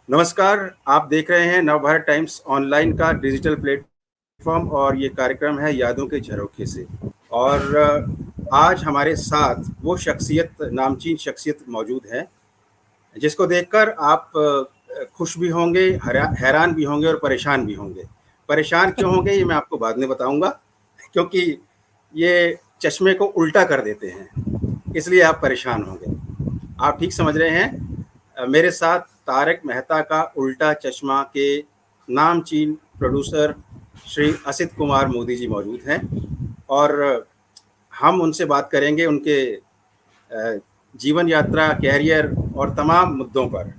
नमस्कार। आप देख रहे हैं नवभारत टाइम्स ऑनलाइन का डिजिटल प्लेटफॉर्म और ये कार्यक्रम है यादों के झरोखे से। और आज हमारे साथ वो शख्सियत, नामचीन शख्सियत मौजूद है जिसको देखकर आप खुश भी होंगे, हैरान भी होंगे और परेशान भी होंगे। परेशान क्यों होंगे ये मैं आपको बाद में बताऊंगा, क्योंकि ये चश्मे को उल्टा कर देते हैं, इसलिए आप परेशान होंगे। आप ठीक समझ रहे हैं। मेरे साथ तारक मेहता का उल्टा चश्मा के नामचीन प्रोड्यूसर श्री असित कुमार मोदी जी मौजूद हैं और हम उनसे बात करेंगे उनके जीवन यात्रा, कैरियर और तमाम मुद्दों पर।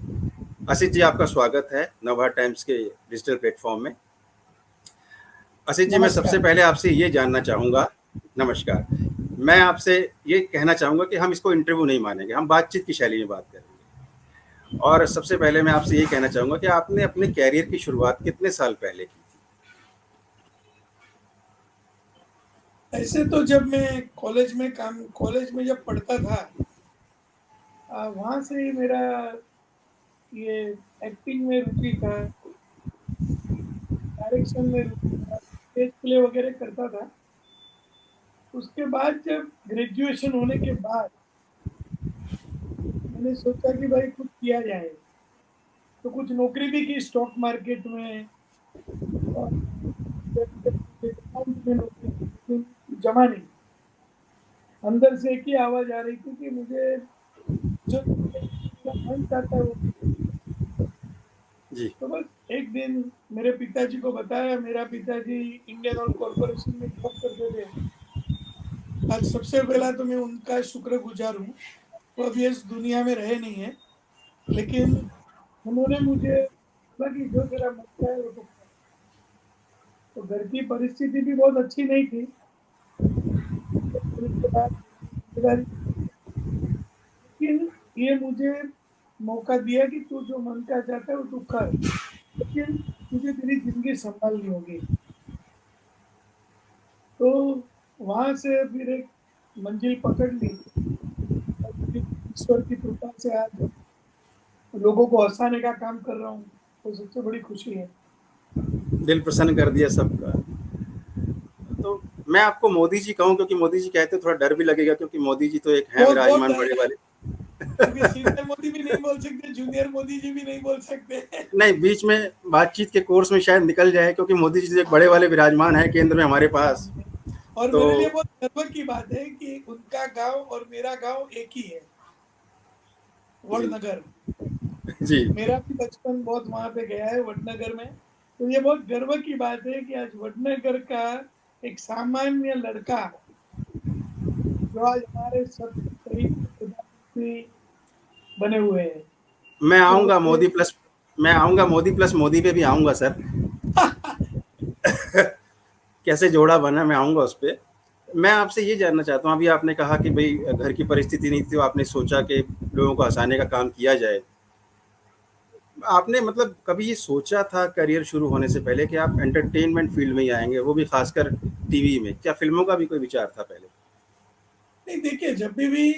असित जी, आपका स्वागत है नवभारत टाइम्स के डिजिटल प्लेटफॉर्म में। असित जी, मैं सबसे नमस्कार। पहले आपसे ये जानना चाहूँगा। नमस्कार। मैं आपसे ये कहना चाहूँगा कि हम इसको इंटरव्यू नहीं मानेंगे, हम बातचीत की शैली में बात करेंगे। और सबसे पहले मैं आपसे ये कहना चाहूँगा कि आपने अपने कैरियर की शुरुआत कितने साल पहले की थी? ऐसे तो जब मैं कॉलेज में जब पढ़ता था, वहाँ से ही मेरा ये एक्टिंग में रुचि था, डायरेक्शन में रुचि था, स्टेज प्ले वगैरह करता था। उसके बाद जब ग्रेजुएशन होने के बाद मैंने सोचा कि भाई कुछ किया जाए, तो कुछ नौकरी भी की स्टॉक मार्केट में और अकाउंट में नौकरी की, लेकिन जमा नहीं। अंदर से एक ही आवाज आ रही थी कि मुझे जो मेरा मन चाहता है वो। जी। तो बस एक दिन मेरे पिताजी को बताया। मेरा पिताजी इंडियन ऑयल कॉरपोरेशन में जॉब करते थे। आज सबसे पहला तो मैं उनका शुक्रगुजार हूँ। वो अभी इस दुनिया में रहे नहीं है, लेकिन उन्होंने मुझे बोला कि जो तेरा मन है वो तो कर। तो घर की परिस्थिति भी बहुत अच्छी नहीं थी। फिर उसके बाद जिम्मेदारी, लेकिन ये मुझे मौका दिया कि तू जो मन का चाहता है वो तू कर, लेकिन तुझे तेरी जिंदगी संभालनी होगी। तो वहां से फिर एक मंजिल पकड़ ली और फिर ईश्वर की कृपा से आज लोगों को हंसाने का काम कर रहा हूँ, तो सबसे बड़ी खुशी है। दिल प्रसन्न कर दिया सबका। तो मैं आपको मोदी जी कहूँ, क्योंकि मोदी जी कहते थोड़ा डर भी लगेगा, क्योंकि मोदी जी तो एक हैं बहुत बहुत विराजमान डर बड़े है, वाले। क्योंकि सीनियर मोदी भी नहीं बोल सकते, जूनियर मोदी जी भी नहीं बोल सकते। नहीं, बीच में बातचीत के कोर्स में शायद निकल जाए, क्योंकि मोदी जी तो एक बड़े वाले विराजमान है केंद्र में हमारे पास। और तो मेरे लिए बहुत गर्व की बात है कि उनका गांव और मेरा गांव एक ही है, जी। वडनगर। जी। मेरा भी बचपन बहुत वहां पे गया है, वडनगर में। तो ये बहुत गर्व की बात है कि आज वडनगर का एक सामान्य लड़का जो आज हमारे सबसे करीब प्रधानमंत्री बने हुए हैं, मैं तो आऊँगा मुझे मोदी प्लस, मैं आऊँगा मोदी प्लस मोदी पे भी आऊँगा सर। कैसे जोड़ा बना, मैं आऊँगा उस पे। मैं आपसे ये जानना चाहता हूँ, अभी आपने कहा कि भई घर की परिस्थिति नहीं थी, तो आपने सोचा कि लोगों को हँसाने का काम किया जाए। आपने मतलब कभी ये सोचा था करियर शुरू होने से पहले कि आप एंटरटेनमेंट फ़ील्ड में ही आएँगे, वो भी ख़ासकर टीवी में? क्या फ़िल्मों का भी कोई विचार था पहले? नहीं, देखिए, जब भी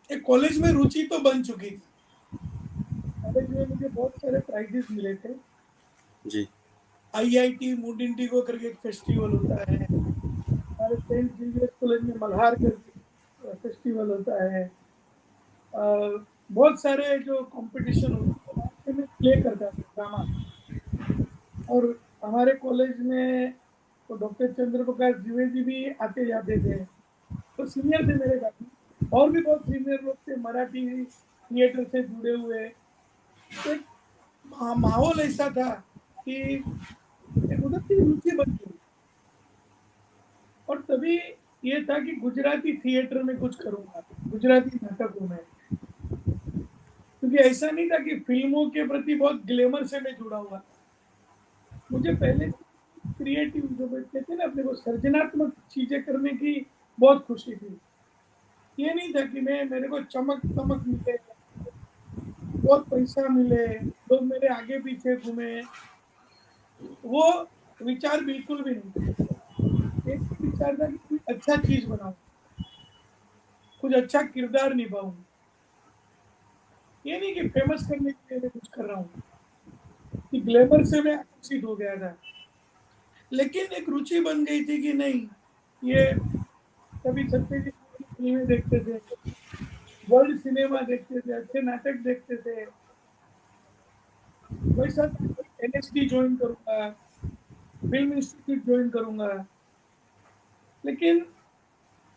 एक कॉलेज में रुचि तो बन चुकी थी। कॉलेज में मुझे बहुत सारे प्राइजेस मिले थे। जी। आईआईटी मुंडिंडिगो करके एक फेस्टिवल होता है, हमारे सेंट जेवियर्स कॉलेज में मल्हार करके फेस्टिवल होता है। बहुत सारे जो कंपटीशन होते हैं वहाँ पे मैं प्ले करता था ड्रामा। और हमारे कॉलेज में तो डॉक्टर चंद्र प्रकाश द्विवेदी भी आते जाते थे, तो सीनियर थे मेरे काफी। और भी बहुत सीनियर लोग थे मराठी थिएटर से जुड़े हुए। तो एक माहौल ऐसा था कि एक उधर की रुचि बन गई। और तभी ये था कि गुजराती थिएटर में कुछ करूंगा, गुजराती नाटकों में। क्योंकि ऐसा नहीं था कि फिल्मों के प्रति बहुत ग्लैमर से मैं जुड़ा हुआ था। मुझे पहले क्रिएटिव, जो कहते हैं ना, अपने को सर्जनात्मक चीजें करने की बहुत खुशी थी। ये नहीं था कि मैं, मेरे को चमक दमक मिले, बहुत पैसा मिले, लोग मेरे आगे पीछे घूमे, वो विचार बिल्कुल भी नहीं था। एक विचार था कि कोई अच्छा चीज बनाऊं, कुछ अच्छा किरदार निभाऊं। ये नहीं कि फेमस करने के लिए मैं कुछ कर रहा हूँ। ग्लैमर से मैं आकर्षित हो गया था, लेकिन एक रुचि बन गई थी कि नहीं, ये कभी सत्यजीत रे की फिल्में देखते थे, वर्ल्ड सिनेमा देखते थे, अच्छे नाटक देखते थे, वैसा था कि एनएसडी ज्वाइन करूंगा, फिल्म इंस्टीट्यूट ज्वाइन करूंगा, लेकिन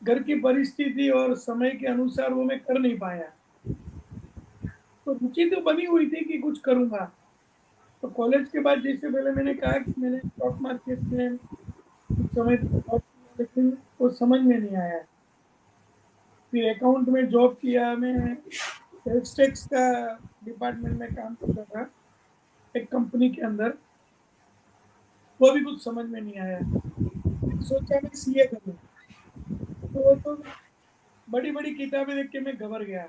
घर की परिस्थिति और समय के अनुसार वो मैं कर नहीं पाया। तो रुचि तो बनी हुई थी कि कुछ करूंगा। तो कॉलेज के बाद जैसे पहले मैंने कहा कि मैंने स्टॉक मार्केट में कुछ समय तक जॉब किया, लेकिन वो समझ में नहीं आया। फिर अकाउंट में जॉब किया, मैं सेल्स टैक्स का डिपार्टमेंट में काम करता था एक कंपनी के अंदर, वो भी कुछ समझ में नहीं आया। फिर सोचा मैं सीए करूँ, तो वो तो बड़ी बड़ी किताबें देख के मैं घबर गया,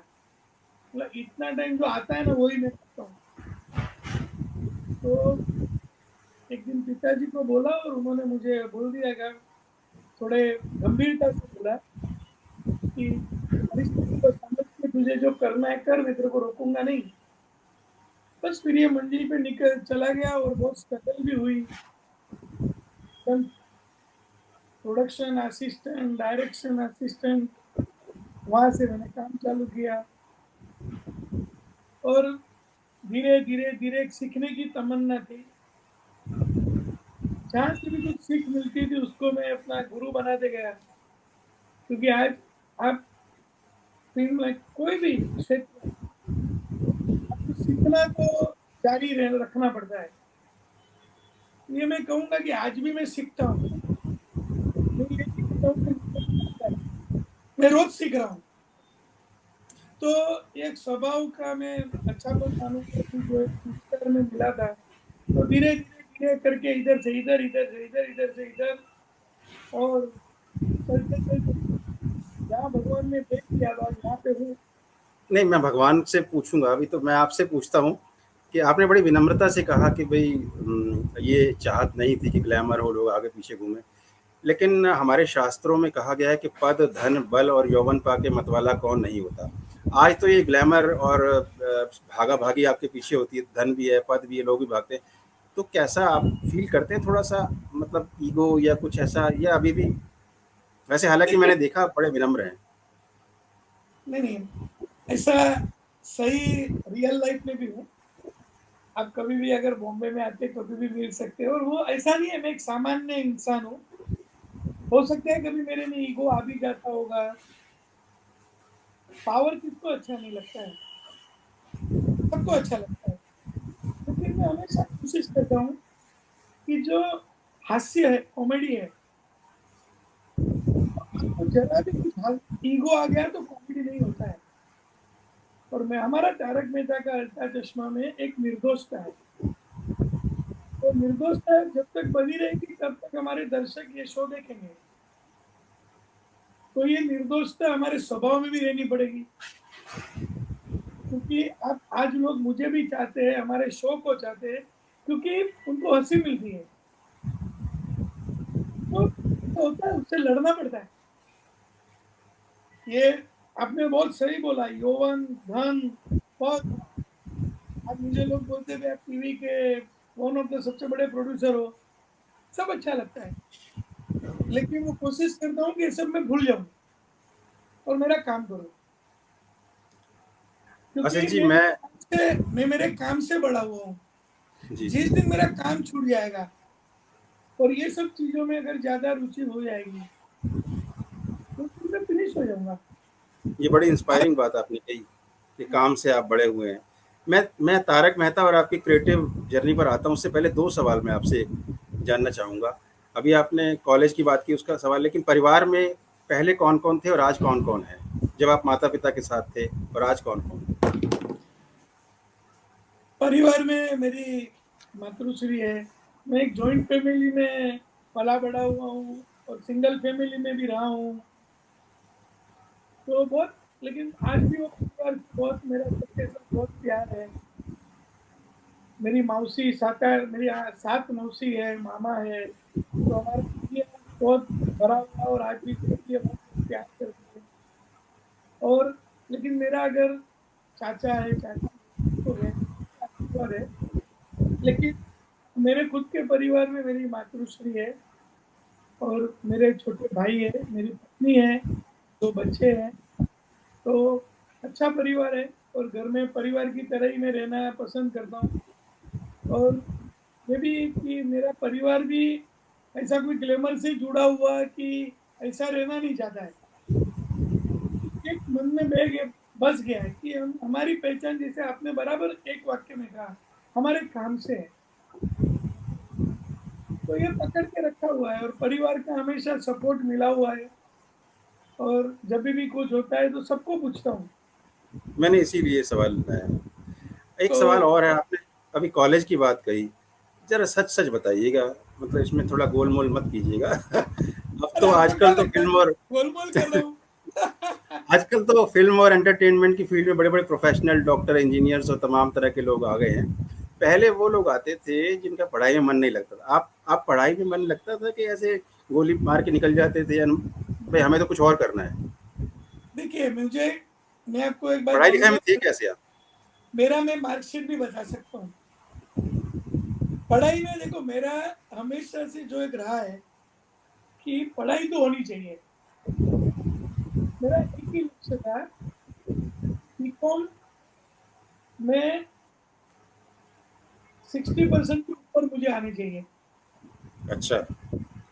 मतलब इतना टाइम जो आता है ना वही मैं करता हूँ। तो एक दिन पिताजी को बोला और उन्होंने मुझे बोल दिया कि थोड़े गंभीरता से बोला कि परिस्थिति को समझ के तुझे जो करना है कर, मैं तेरे को रोकूंगा नहीं। बस फिर ये मंजिल पे निकल चला गया और बहुत स्ट्रगल भी हुई। प्रोडक्शन असिस्टेंट, डायरेक्शन असिस्टेंट, वहां से मैंने काम चालू किया और धीरे धीरे धीरे सीखने की तमन्ना थी। जहां से भी कुछ सीख मिलती थी उसको मैं अपना गुरु बनाते गया, क्योंकि आज आप फिल्म में कोई भी क्षेत्र, आपको सीखना तो जारी रखना पड़ता है। ये मैं कहूंगा कि आज भी मैं सीखता हूँ, मैं ये नहीं कहता हूँ कि मुझे नहीं आता है, मैं रोज सीख रहा हूँ। तो एक स्वभाव का मैं अच्छा तो मानूंगा कि जो एक संस्कार में मिला था, तो धीरे धीरे धीरे करके इधर से इधर, इधर से इधर, इधर से इधर, और चलते चलते जहाँ भगवान ने भेज दिया था यहाँ पे हूँ। नहीं, मैं भगवान से पूछूँगा, अभी तो मैं आपसे पूछता हूँ कि आपने बड़ी विनम्रता से कहा कि भई ये चाहत नहीं थी कि ग्लैमर हो, लोग आगे-पीछे घूमें। लेकिन हमारे शास्त्रों में कहा गया है कि पद, धन, बल और यौवन पाके मतवाला कौन नहीं होता। आज तो ये ग्लैमर और भागा-भागी आपके पीछे होती है, धन भी है, पद भी है, लोग भी भागते हैं। तो कैसा आप फ़ील करते हैं थोड़ा-सा, मतलब ईगो या कुछ ऐसा, या अभी भी? वैसे हालाँकि नहीं मैंने देखा बड़े विनम्र हैं। नहीं नहीं, ऐसा सही रियल लाइफ में भी हूँ। आप कभी भी अगर बॉम्बे में आते कभी भी मिल सकते हो, और वो ऐसा नहीं है, मैं एक सामान्य इंसान हूँ। हो सकता है कभी मेरे में ईगो आ भी जाता होगा। पावर किसको अच्छा नहीं लगता है, सबको अच्छा लगता है। लेकिन मैं हमेशा कोशिश करता हूँ कि जो हास्य है, कॉमेडी है, आपको जरा भी कुछ ईगो आ गया तो कॉमेडी नहीं होता है। और मैं, हमारा तारक मेहता का उल्टा चश्मा में एक निर्दोषता है, तो निर्दोषता जब तक बनी रहेगी तब तक हमारे दर्शक ये शो देखेंगे। तो ये निर्दोषता हमारे स्वभाव में भी रहनी पड़ेगी, क्योंकि आप आज लोग मुझे भी चाहते हैं, हमारे शो को चाहते हैं, क्योंकि उनको हंसी मिलती है। तो होता है, उससे लड़ना पड़ता है। ये आपने बहुत सही बोला, यौवन, धन, पद। आज मुझे लोग बोलते थे आप टीवी के वन ऑफ द सबसे बड़े प्रोड्यूसर हो, सब अच्छा लगता है, लेकिन वो कोशिश करता हूँ कि ये सब मैं भूल जाऊं और मेरा काम करूं, क्योंकि अच्छा जी, मैं मैं मेरे काम से बड़ा हुआ हूँ। जी, जिस जी। दिन मेरा काम छूट जाएगा और ये सब चीजों में अगर ज्यादा रुचि हो जाएगी, तो फिर मैं फिनिश हो जाऊंगा। ये बड़ी आज इंस्पायरिंग बात आपने कही कि काम से आप बड़े हुए हैं। मैं तारक मेहता और आपकी क्रिएटिव जर्नी पर आता हूँ, उससे पहले 2 सवाल मैं आपसे जानना चाहूँगा। अभी आपने कॉलेज की बात की, उसका सवाल, लेकिन परिवार में पहले कौन-कौन थे और आज कौन-कौन है? जब आप माता-पिता के साथ थे, और आज कौन-कौन? परिवार में मेरी मातृश्री है, मैं एक जॉइंट फैमिली में पला बड़ा हुआ हूँ और सिंगल फैमिली में भी रहा हूँ। तो बहुत, लेकिन आज भी वो परिवार से बहुत, मेरा सबके साथ बहुत प्यार है। मेरी मौसी मेरी 7 मौसी है, मामा है, तो हमारा एरिया बहुत भरा हुआ है और आज भी देखिए बहुत प्यार करते हैं। और लेकिन मेरा अगर चाचा है, चाची तो है, आशीर्वाद है, लेकिन मेरे खुद के परिवार में मेरी मातृश्री है और मेरे छोटे भाई है, मेरी पत्नी है, 2 बच्चे हैं। तो अच्छा परिवार है और घर में परिवार की तरह ही मैं रहना पसंद करता हूँ। और ये भी कि मेरा परिवार भी ऐसा कोई ग्लैमर से जुड़ा हुआ कि ऐसा रहना नहीं चाहता है। एक मन में बस गया है कि हम हमारी पहचान, जैसे आपने बराबर एक वाक्य में कहा, हमारे काम से है। तो ये पकड़ के रखा हुआ है और परिवार का हमेशा सपोर्ट मिला हुआ है। और जब भी कुछ होता है तो सबको पूछता हूँ। मैंने इसीलिए सवाल लाया। एक तो सवाल और है, आपने अभी कॉलेज की बात कही, ज़रा सच-सच बताइएगा, मतलब इसमें थोड़ा गोल-मोल मत कीजिएगा। अब अरे तो आपको क्या आजकल तो लगता है फ़िल्म मैं और गोलमोल कर रहा हूँ? आजकल तो फ़िल्म और एंटरटेनमेंट की फ़ील्ड में बड़े-बड़े प्रोफ़ेशनल डॉक्टर, इंजीनियर्स और तमाम तरह के लोग आ गए हैं। पहले वो लोग आते थे जिनका पढ़ाई में मन नहीं लगता था। आप पढ़ाई में मन लगता था कि ऐसे गोली मार के निकल जाते थे या भई हमें तो कुछ और करना है? देखिए, मैं आपको एक बात पढ़ाई-लिखाई में बोलूँगा, थे कैसे आप? मेरा मैं मार्कशीट भी बता सकता हूँ। पढ़ाई में देखो, मेरा हमेशा से जो एक रहा है कि पढ़ाई तो होनी चाहिए। मेरा एक ही लक्ष्य था, बीकॉम में 60% के ऊपर मुझे आने चाहिए। अच्छा,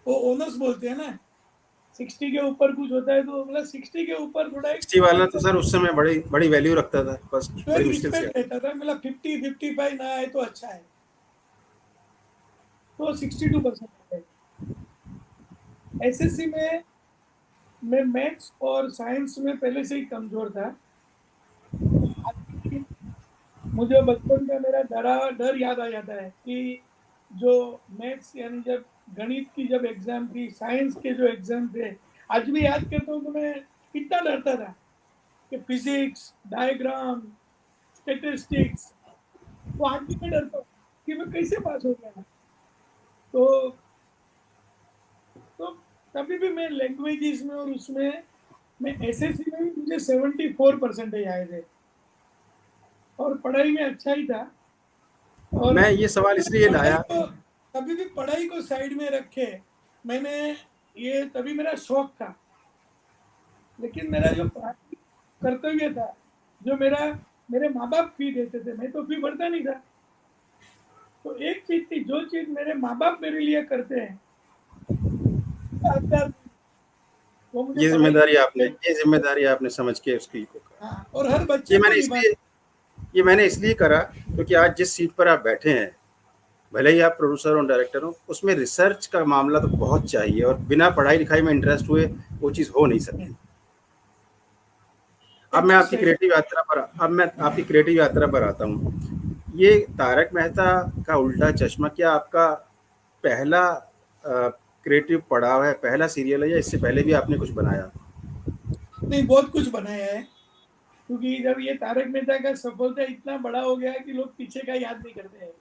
वो ऑनर्स बोलते हैं ना, 60 के ऊपर कुछ होता है तो मतलब 60 के ऊपर थोड़ा एक 60 वाला तो 50%, सर उस समय बड़ी बड़ी वैल्यू रखता था, फर्स्ट तो बड़ी एक मुश्किल से रिस्पेक्ट आता। रहता था, मतलब 50-55 ना आए तो अच्छा है। तो 62% आ गए। एसएससी में मैं मैथ्स और साइंस में पहले से ही कमजोर था। मुझे बचपन का मेरा डर याद आ जाता है कि जो मैथ्स यानी जब गणित की जब एग्जाम थी, साइंस के जो एग्जाम थे, आज भी याद करता हूँ तो मैं कितना डरता था कि फिजिक्स, डायग्राम, स्टेटिस्टिक्स, तो आज भी मैं डरता हूँ कि मैं कैसे पास हो गया। तो तो कभी भी मैं लैंग्वेजेस में और उसमें, मैं एसएससी में भी मुझे 74% आए थे और पढ़ाई में अच्छा ही था। और मैं ये सवाल इसलिए पढ़ाई लाया। को कभी भी पढ़ाई को साइड में रखे, मैंने ये तभी मेरा शौक था। लेकिन मेरा जो प्राथमिक कर्तव्य था, जो मेरे माँ बाप फी देते थे, मैं तो फी भरता नहीं था। तो एक चीज थी, जो चीज मेरे माँ बाप मेरे लिए करते हैं, हकदार नहीं, वो मुझे पढ़ाई में। ये ज़िम्मेदारी आपने समझ के उसकी को करा। हाँ, और हर ये बच्चे को मैंने निभाना। इसलिए ये मैंने इसलिए करा क्योंकि आज जिस सीट पर आप बैठे हैं, भले ही आप प्रोड्यूसर और डायरेक्टर हो, उसमें रिसर्च का मामला तो बहुत चाहिए और बिना पढ़ाई-लिखाई में इंटरेस्ट हुए वो चीज़ हो नहीं सकती। एकदम सही। अब मैं आपकी क्रिएटिव यात्रा पर आता हूँ। ये तारक मेहता का उल्टा चश्मा क्या आपका पहला क्रिएटिव पड़ाव है, पहला सीरियल है या इससे पहले भी आपने कुछ बनाया? नहीं, बहुत कुछ बनाया है, क्योंकि जब ये तारक मेहता का सफलता इतना बड़ा हो गया कि लोग पीछे का याद नहीं करते हैं।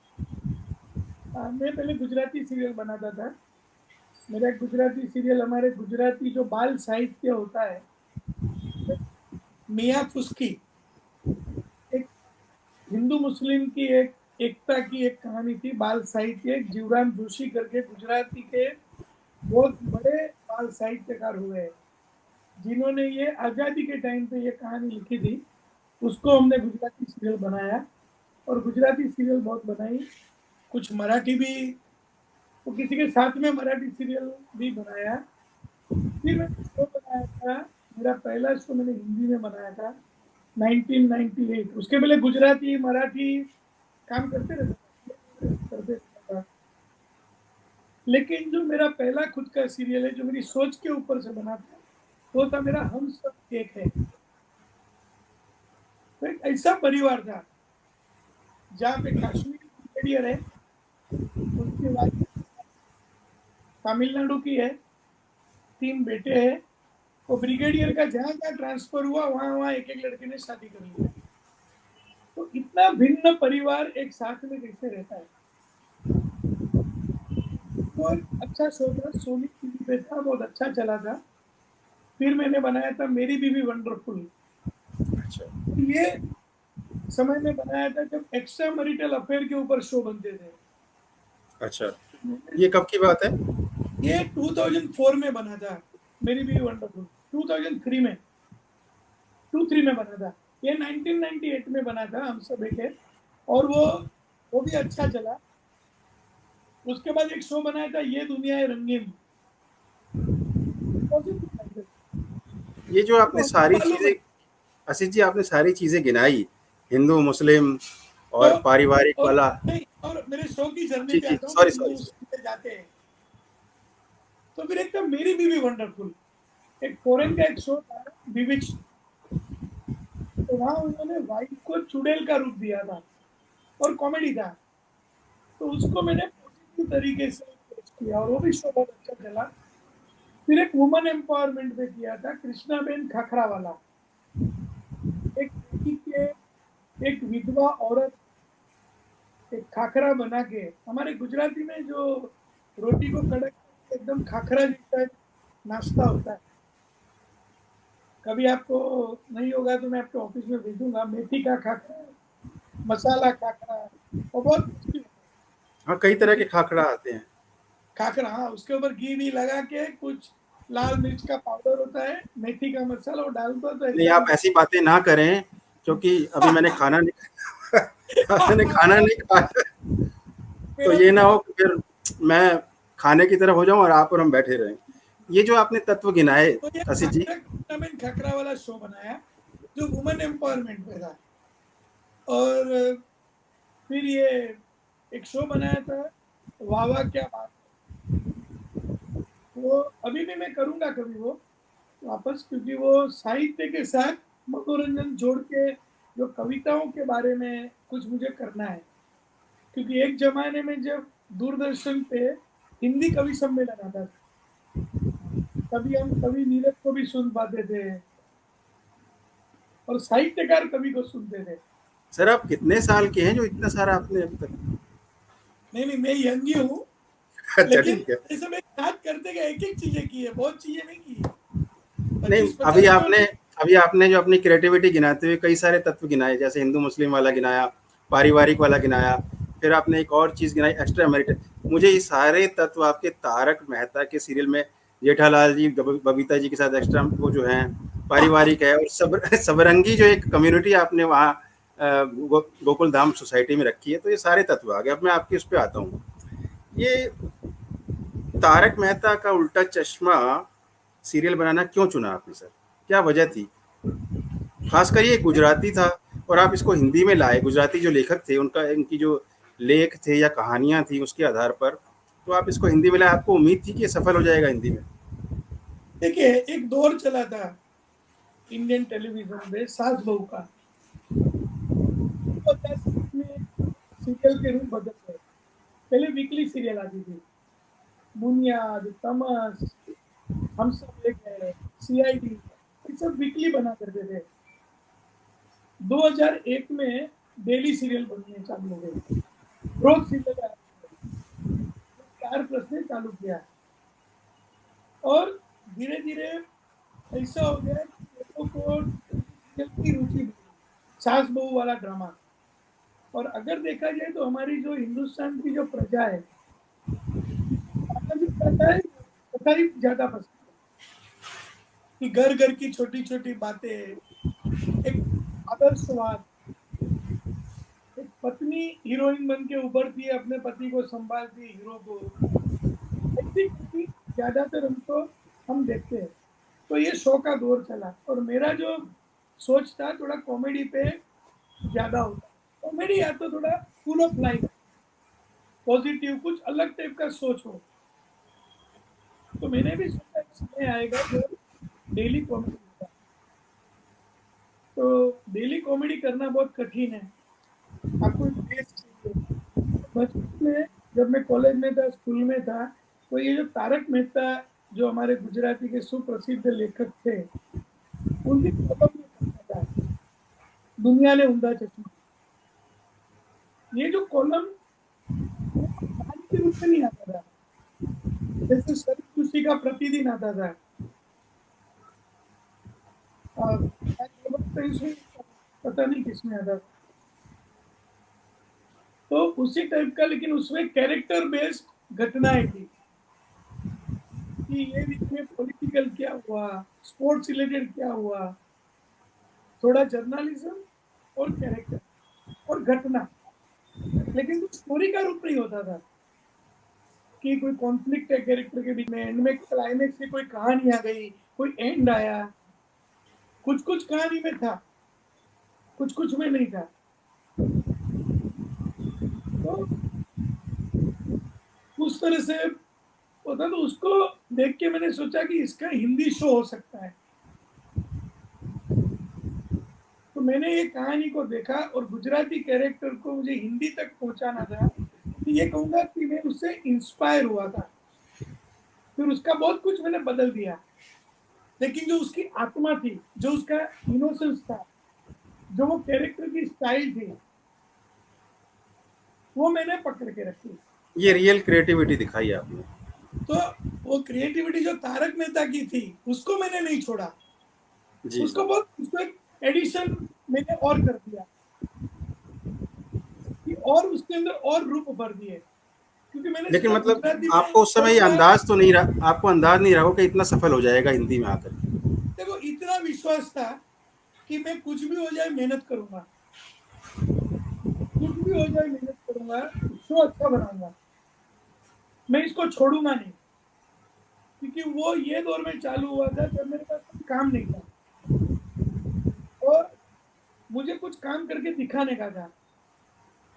मैं पहले गुजराती सीरियल बनाता था। मेरा एक गुजराती सीरियल, हमारे गुजराती जो बाल साहित्य होता है, मियाँ फुस्की, एक हिंदू मुस्लिम की एक एकता की एक कहानी थी। बाल साहित्य, एक जीवराम जोशी करके गुजराती के बहुत बड़े बाल साहित्यकार हुए हैं, जिन्होंने ये आजादी के टाइम पे ये कहानी लिखी थी। उसको हमने गुजराती सीरियल बनाया और गुजराती सीरियल बहुत बनाई, कुछ मराठी भी, तो किसी के साथ में मराठी सीरियल भी बनाया। फिर मैंने शो बनाया था, मेरा पहला शो मैंने हिंदी में बनाया था 1998। उसके पहले गुजराती मराठी काम करते रहता था, करते रहता था। लेकिन जो मेरा पहला खुद का सीरियल है, जो मेरी सोच के ऊपर से बना था, वो था मेरा हम सब एक है। तो एक ऐसा परिवार था जहाँ पे कश्मीरी ब्रिगेडियर है, उसकी वाइफ तमिलनाडु की है, 3 बेटे हैं। वो ब्रिगेडियर का जहाँ जहाँ ट्रांसफर हुआ, वहां वहां एक एक लड़के ने शादी कर लिया। तो इतना भिन्न परिवार एक साथ में कैसे रहता है। वो एक अच्छा शो था, सोनी टीवी पे था, बहुत अच्छा चला था। फिर मैंने बनाया था मेरी बीवी वंडरफुल। अच्छा। ये समय में बनाया था जब एक्स्ट्रा मैरिटल अफेयर के ऊपर शो बनते थे। अच्छा, ये कब की बात है? ये 2004 में बना था, मेरी भी वंडरफुल। 2003 में, 23 में बना था। ये 1998 में बना था हम सब एक है, और वो भी अच्छा चला। उसके बाद एक शो बनाया था, ये दुनिया है रंगीन। ये जो आपने तो हमको सारी मालूम है। चीज़ें, आशीष जी आपने सारी चीज़ें गिनाई, हिंदू, मुस्लिम तो और पारिवारिक और वाला। नहीं, और मेरे शो की जर्नी जी, पे जी, आता हूँ कि सॉरी, हम सॉरी, उस सॉरी। पे जाते हैं। तो फिर एक तो मेरी बीवी वंडरफुल, एक फॉरेन का एक शो था, विविच। तो वहां उन्होंने वाइफ को चुड़ैल का रूप दिया था, और कॉमेडी था। तो उसको मैंने पॉजिटिव तरीके से पेश किया, और वो भी शो बहुत अच्छा चला। फिर एक वुमन एम्पावरमेंट पे किया था, कृष्णा बेन खाखरा वाला। एक लड़की के, एक विधवा औरत एक खाखरा बना के, हमारे गुजराती में जो रोटी को कड़क करके एकदम खाखरा जैसा नाश्ता होता है। कभी आपको नहीं होगा तो मैं आपके ऑफिस में भेजूंगा, मेथी का खाखरा, मसाला खाखरा, वो बहुत टेस्टी होता हाँ, कई है। तरह के फिर खाखरा आते हैं। खाखरा, हाँ, उसके ऊपर घी भी लगा के, कुछ लाल मिर्च का पाउडर होता है, मेथी का मसाला, वो डाल दो तो नहीं, आप एकदम। ऐसी बातें ना करें, क्योंकि अभी मैंने खाना नहीं मैंने खाना नहीं खाया, तो मेरा ये भी ना खाना। हो कि फिर मैं खाने की तरफ हो जाऊं और हम बैठे रहें। ये जो आपने तत्व गिनाए, तो ये आशीष जी। खाखरा टूर्नामेंट खखरा वाला शो बनाया, जो वुमेन एम्पावरमेंट पे था। और फिर ये एक शो बनाया था, वाह वाह क्या बात है। वो अभी भी मैं करूंगा कभी वो वापस, क्योंकि वो साहित्य के साथ मनोरंजन जोड़ के, जो कविताओं के बारे में कुछ मुझे करना है। क्योंकि एक जमाने में जब दूरदर्शन पे हिंदी कवि सम्मेलन आता था, तभी हम कवि नीरज को भी सुन पाते थे, और साहित्यकार कवि को सुनते थे। सर, आप कितने साल के हैं जो इतना सारा आपने अभी तक? नहीं नहीं, मैं यंग ही हूँ। अच्छा, लेकिन ठीक है। जैसे मैं याद करते गए, एक एक चीजें की है, बहुत चीजें नहीं की है। नहीं, 25-50 शो नहीं। अभी आपने जो अपनी क्रिएटिविटी गिनाते हुए कई सारे तत्व गिनाए, जैसे हिंदू मुस्लिम वाला गिनाया, पारिवारिक वाला गिनाया, फिर आपने एक और चीज़ गिनाई, एक्स्ट्रा मैरिटल। मुझे ये सारे तत्व आपके तारक मेहता के सीरियल में जेठालाल जी, बबीता जी के साथ एक्स्ट्रा वो जो हैं, पारिवारिक है, और सबरंगी जो एक कम्युनिटी आपने वहाँ गोकुल धाम सोसाइटी में रखी है, तो ये सारे तत्व आ गए। अब मैं आपके उस पर आता हूँ। ये तारक मेहता का उल्टा चश्मा सीरियल बनाना क्यों चुना आपने सर? क्या वजह थी? खासकर ये गुजराती था, और आप इसको हिंदी में लाए। गुजराती जो लेखक थे, उनका इनकी जो लेख थे या कहानियाँ थी, उसके आधार पर तो आप इसको हिंदी में लाए। आपको उम्मीद थी कि ये सफल हो जाएगा हिंदी में? देखिए, एक दौर चला था इंडियन टेलीविजन पे सास बहू का। 2010 में सीरियल के रूप बदल गए। पहले वीकली सीरियल आती थी, बुनियाद, तमस, हम सब एक है, सीआईडी, ये सब वीकली बना करते थे। 2001 में डेली सीरियल बनने चालू हो गए, रोज सीरियल आए, 4 प्लस ने चालू किया। और धीरे धीरे ऐसा हो गया कि लोगों को टेलीविजन की रुचि बढ़ी, सास बहू वाला ड्रामा। और अगर देखा जाए तो हमारी जो हिंदुस्तान की जो प्रजा है, खाना भी खाता है, कथा ही ज्यादा पसंद है। कि घर घर की छोटी छोटी बातें, एक आदर्शवाद, एक पत्नी हीरोइन बन के उभरती है, अपने पति को संभालती है, हीरो को, ऐसी कहानी ज्यादातर हमको हम देखते हैं। तो ये शो का दौर चला, और मेरा जो सोच था थोड़ा कॉमेडी पे ज्यादा होता, कॉमेडी या तो थोड़ा फुल ऑफ लाइफ, पॉजिटिव, कुछ अलग टाइप का सोच हो। तो मैंने भी सोचा एक समय आएगा जो डेली कॉमेडी होगा। तो डेली कॉमेडी करना बहुत कठिन है, आपको एक बेस चाहिए। बचपन में जब मैं कॉलेज में था, स्कूल में था, तो ये जो तारक मेहता, जो हमारे गुजराती के सुप्रसिद्ध लेखक थे, उनकी कॉलम में पढ़ता था, दुनिया ने उंधा चश्मा। ये जो कॉलम, वो कहानी के रूप में नहीं आता था, जैसे शरीफ खुशी का प्रतिदिन आता था। ये बात तो इसमें पता नहीं किसमें आता था। तो उसी टाइप का, लेकिन उसमें कैरेक्टर बेस्ड घटनाएं थी कि ये वीक में पॉलिटिकल क्या हुआ, स्पोर्ट्स रिलेटेड क्या हुआ, थोड़ा जर्नलिज्म और कैरेक्टर और घटना, लेकिन स्टोरी का रूप नहीं होता था कि कोई कॉन्फ्लिक्ट है कैरेक्टर के बीच में, एंड में क्लाइमेक्स की कोई कहानी आ गई, कोई एंड आया। कुछ कुछ कहानी में था, कुछ कुछ में नहीं था। तो उस तरह से होता, तो उसको देख के मैंने सोचा कि इसका हिंदी शो हो सकता है। तो मैंने ये कहानी को देखा और गुजराती कैरेक्टर को मुझे हिंदी तक पहुंचाना था। तो ये कहूंगा कि मैं उससे इंस्पायर हुआ था, फिर उसका बहुत कुछ मैंने बदल दिया, लेकिन जो उसकी आत्मा थी, जो उसका इनोसेंस था, जो वो कैरेक्टर की स्टाइल थी, वो मैंने पकड़ के रखी। ये रियल क्रिएटिविटी दिखाई आपने। तो वो क्रिएटिविटी जो तारक मेहता की थी, उसको मैंने नहीं छोड़ा, जी उसको जी। बहुत, उसको एक एडिशन मैंने और कर दिया कि और उसके अंदर और रूप भर दिए, क्योंकि मैंने लेकिन सोचा मतलब गुजराती में आपको उस समय ये थोड़ा सा, अंदाज तो नहीं रहा, आपको अंदाज नहीं रहा हो कि इतना सफल हो जाएगा हिंदी में आकर। देखो इतना विश्वास था कि मैं कुछ भी हो जाए मेहनत करूंगा, कुछ भी हो जाए मेहनत करूंगा, शो अच्छा बनाऊंगा, मैं इसको छोड़ूंगा नहीं। क्योंकि वो ये दौर में चालू हुआ था जब मेरे पास कोई काम नहीं था और मुझे कुछ काम करके दिखाने का था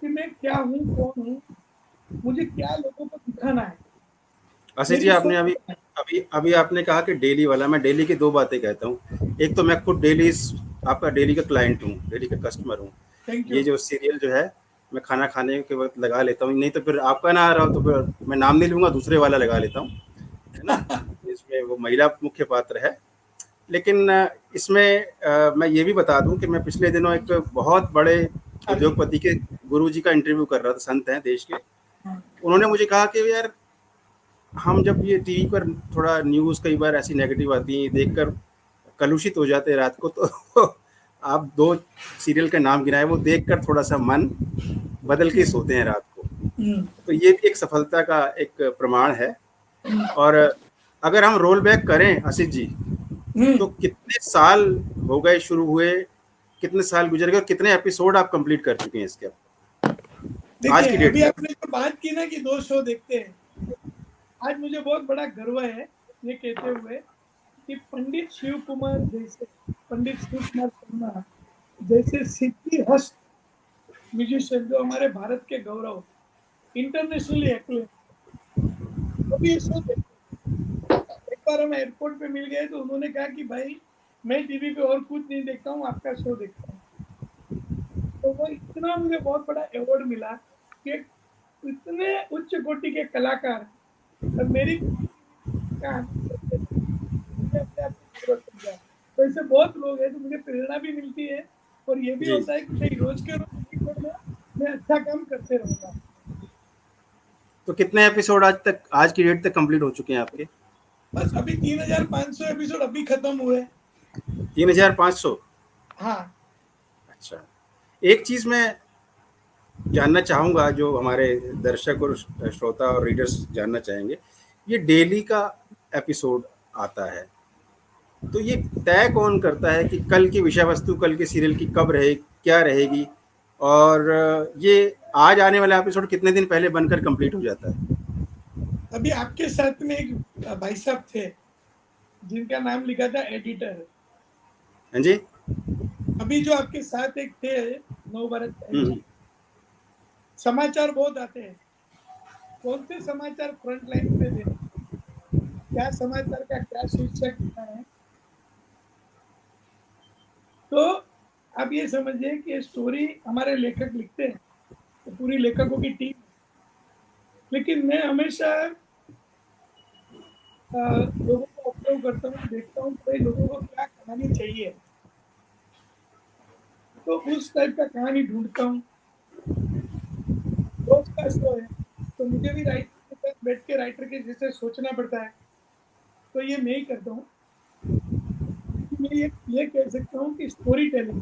कि मैं क्या हूँ, कौन हूँ, मुझे क्या लोगों को दिखाना है, आशीष जी, मेरी आपने सोच अभी क्या है। अभी अभी आपने कहा कि डेली वाला, मैं डेली की दो बातें कहता हूँ। एक तो मैं खुद डेली आपका डेली का क्लाइंट हूँ, डेली का कस्टमर हूँ। थैंक ये यू। जो सीरियल जो है, मैं खाना खाने के वक्त लगा लेता हूँ, नहीं तो फिर आपका ना आ रहा हो तो फिर मैं नाम नहीं लूंगा, दूसरे वाला लगा लेता हूँ, है ना। इसमें वो महिला मुख्य पात्र है। लेकिन इसमें मैं ये भी बता दूं कि मैं पिछले दिनों एक बहुत बड़े हाँ जी। उद्योगपति के गुरुजी का इंटरव्यू कर रहा था, संत हैं देश के। हाँ। उन्होंने मुझे कहा कि यार, हम जब ये टीवी पर थोड़ा न्यूज़ कई बार ऐसी नेगेटिव आती है, देखकर कलुषित हो जाते हैं रात को, तो आप दो सीरियल का नाम गिनाए, वो देखकर थोड़ा सा मन बदल के सोते हैं रात को। हम्म, तो ये भी एक सफलता का एक प्रमाण है। हम्म, और अगर हम रोल बैक करें आशीष जी, तो कितने साल हो गए शुरू हुए, कितने साल गुजर गए और कितने एपिसोड आप कंप्लीट कर चुके हैं इसके आज देखिए की डेट अभी तक? आपने जो बात की ना कि 2 शो देखते हैं, आज मुझे बहुत बड़ा गर्व है ये कहते हुए कि पंडित शिव कुमार जैसे, पंडित शिव कुमार शर्मा जैसे सिद्धि हस्त म्यूजिशियन, जो हमारे भारत के गौरव, इंटरनेशनली एक्लेम, अभी ये शो देखते हैं। एक बार हम एयरपोर्ट पे मिल गए तो उन्होंने कहा कि भाई मैं टीवी पे और कुछ नहीं देखता हूँ, आपका शो देखता हूँ। तो वो इतना मुझे बहुत बड़ा अवार्ड मिला कि इतने उच्च कोटि के कलाकार और मेरी कहानी करते थे, मुझे अपने आप को गर्व समझा। तो ऐसे बहुत लोग हैं तो मुझे प्रेरणा भी मिलती है, और ये भी जी। होता है कि नहीं, रोज के रोज एपिसोड में मैं अच्छा काम करते रहूंगा। तो कितने एपिसोड आज तक, आज की डेट तक कंप्लीट हो चुके हैं आपके? बस अभी 3500 एपिसोड अभी खत्म हुए। 3500। हाँ। अच्छा। एक चीज़ मैं जानना चाहूँगा, जो हमारे दर्शक और श्रोता और रीडर्स जानना चाहेंगे, ये डेली का एपिसोड आता है, तो ये तय कौन करता है कि कल की विषय वस्तु, कल के सीरियल की कब रहे, क्या रहेगी, और ये आज आने वाला एपिसोड कितने दिन पहले बनकर कंप्लीट हो जाता है? अभी आपके साथ में एक भाई साहब थे जिनका नाम लिखा था एडिटर। हाँ जी। अभी जो आपके साथ एक थे नव भारत टाइम्स, हम्म। समाचार बहुत आते हैं, कौन से समाचार फ्रंट लाइन पे देने, क्या समाचार का क्या शीर्षक देना है। तो आप ये समझिए कि ये स्टोरी हमारे लेखक लिखते हैं, तो पूरी लेखकों की टीम, लेकिन मैं हमेशा लोगों को ऑब्जर्व करता हूँ, देखता हूँ भाई लोगों को क्या कहानी चाहिए, तो उस टाइप का कहानी ढूंढता हूँ। रोज का शो है तो मुझे भी राइटर के साथ बैठ के राइटर के जैसे सोचना पड़ता है, तो ये मैं ही करता हूँ। मैं ये कह सकता हूँ कि स्टोरी टेलिंग,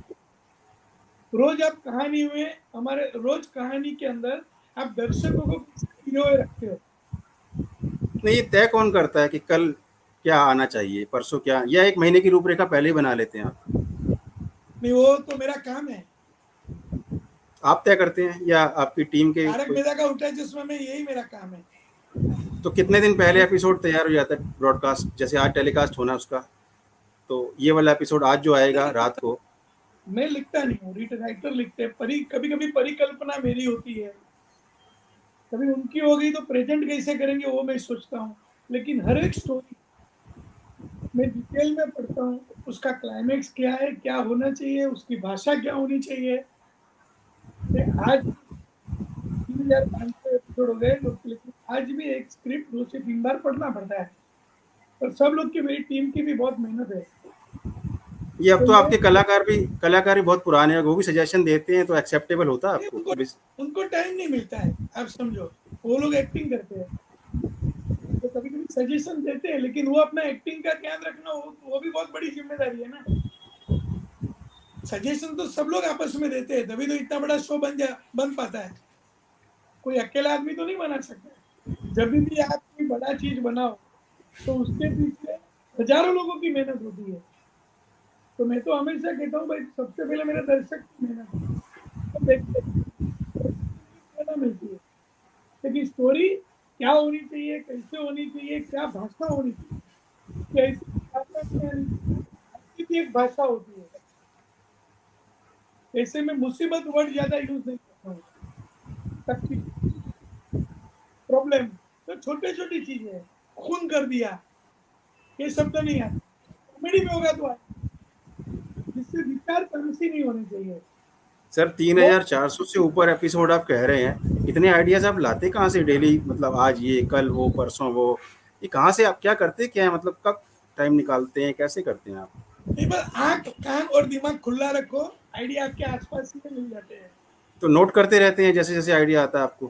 रोज आप कहानी में, हमारे रोज कहानी के अंदर आप दर्शकों को किसके लिए हुए रखते हो? नहीं, ये तय कौन करता है कि कल क्या आना चाहिए, परसों क्या, या एक महीने की रूपरेखा पहले ही बना लेते हैं आप? नहीं, वो तो मेरा काम है। आप तय करते हैं या आपकी टीम के तारक कोई? मेहता का उल्टा चश्मा में यही मेरा काम है। तो कितने दिन पहले एपिसोड तैयार हो जाता है ब्रॉडकास्ट, जैसे आज टेलीकास्ट होना उसका, तो ये वाला एपिसोड आज जो आएगा नहीं, रात को? मैं लिखता नहीं हूँ, राइटर लिखते हैं। कभी कभी परिकल्पना मेरी होती है, कभी उनकी हो गई, तो प्रेजेंट कैसे करेंगे वो मैं सोचता हूँ। लेकिन हर एक स्टोरी मैं डिटेल में पढ़ता हूँ, उसका क्लाइमेक्स क्या है, क्या होना चाहिए, उसकी भाषा क्या होनी चाहिए। आज 3,500 एपिसोड हो गए लोग, लेकिन आज भी एक स्क्रिप्ट 2 से 3 बार पढ़ना पड़ता है। और सब लोग की, मेरी टीम की भी बहुत मेहनत है। ये अब तो तो ये आपके कलाकार भी बहुत पुराने हैं, वो भी सजेशन देते हैं, तो एक्सेप्टेबल होता है आपको उनको उनको टाइम नहीं मिलता है, आप समझो। वो लोग एक्टिंग करते हैं, तो कभी कभी सजेशन देते हैं, लेकिन वो अपना एक्टिंग का ध्यान रखना, वो भी बहुत बड़ी जिम्मेदारी है ना। सजेशन तो सब लोग आपस में देते हैं, तभी तो इतना बड़ा शो बन पाता है। कोई अकेला आदमी तो नहीं बना सकता। जब भी आप कोई बड़ा चीज बनाओ, तो उसके पीछे हजारों लोगों की मेहनत होती है। तो मैं तो हमेशा कहता हूँ भाई, सबसे पहले मेरे दर्शक की मेहनत है, तो देखते हैं, दर्शक की प्रेरणा मिलती है। लेकिन स्टोरी क्या होनी चाहिए, कैसे होनी चाहिए, क्या भाषा होनी चाहिए, कैसी भाषा में आनी चाहिए, उसकी भी एक भाषा होती है। ऐसे में मुसीबत वर्ड ज्यादा यूज नहीं करता हूँ। तकलीफ, प्रॉब्लम, तो छोटे छोटी चीजें हैं। खून कर दिया, ये शब्द नहीं आते। कॉमेडी में होगा तो आए, जिससे विचार तमसी नहीं होनी चाहिए। सर, वो 3,400 से ऊपर एपिसोड आप कह रहे हैं, इतने आइडियाज आप लाते कहाँ से डेली? मतलब आज ये, कल वो, परसों वो, ये कहाँ से आप क्या करते क्या है, मतलब कब टाइम निकालते हैं, कैसे करते हैं आप? नहीं, बस आंख कान और दिमाग खुला रखो, आइडिया आपके आसपास ही मिल जाते हैं। तो नोट करते रहते हैं जैसे जैसे आइडिया आता है आपको?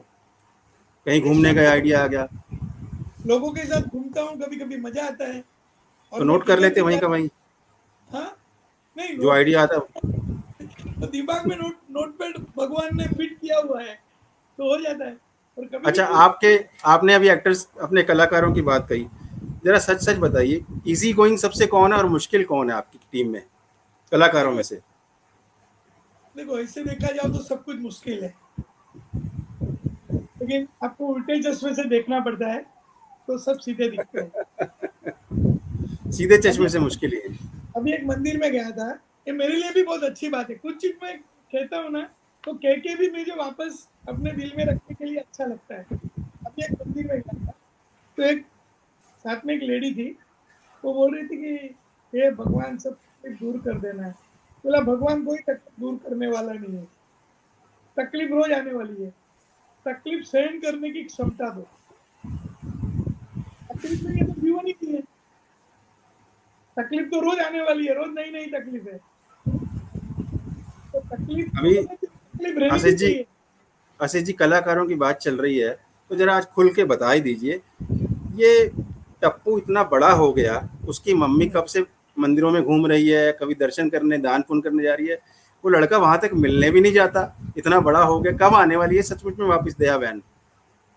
कहीं ये घूमने सब गए, लोगों आइडिया आ गया, लोगों के साथ घूमता हूँ, कभी कभी मजा आता है। तो और मैं नोट कर किधर लेते भी हैं वहीं जा, का वहीं, हाँ, नहीं जो नोट आइडिया आता है। तो दिमाग में नोटपैड भगवान ने फिट किया हुआ है, तो हो जाता है। और कभी अच्छा, कभी आपके आपने अभी एक्टर्स, अपने कलाकारों की बात कही, जरा सच सच बताइए, इजी गोइंग सबसे कौन है और मुश्किल कौन है आपकी टीम में, कलाकारों में देखो से? देखो ऐसे देखा जाओ तो सब कुछ मुश्किल है, लेकिन आपको उल्टे चश्मे से देखना पड़ता है, तो सब सीधे दिखते हैं। सीधे अभी चश्मे से मुश्किल ही है। अभी एक मंदिर में गया था। ये मेरे लिए भी बहुत अच्छी बात है, कुछ चीज मैं कहता हूँ ना, तो कह के भी मुझे वापस अपने दिल में रखने के लिए अच्छा लगता है। अभी एक मंदिर में गया था, तो एक साथ में एक लेडी थी, वो बोल रही थी कि हे भगवान, सब तकलीफ दूर कर देना है। बोला, भगवान कोई तकलीफ दूर करने वाला नहीं है, तकलीफ रोज आने वाली है। तकलीफ सहन करने की क्षमता दो। तकलीफ नहीं है तो जीवन ही नहीं है। तकलीफ तो रोज आने वाली है, रोज नई नई तकलीफ है। तो तकलीफ अभी तकलीफ रहनी भी आशीष जी, चाहिए। कलाकारों की बात चल रही है, तो जरा आज खुल के बता ही दीजिए, ये टप्पू इतना बड़ा हो गया, उसकी मम्मी कब से मंदिरों में घूम रही है, कभी दर्शन करने, दान पुण्य करने जा रही है, वो लड़का वहां तक मिलने भी नहीं जाता, इतना बड़ा हो गया, कब आने वाली है सचमुच में वापस दया बहन?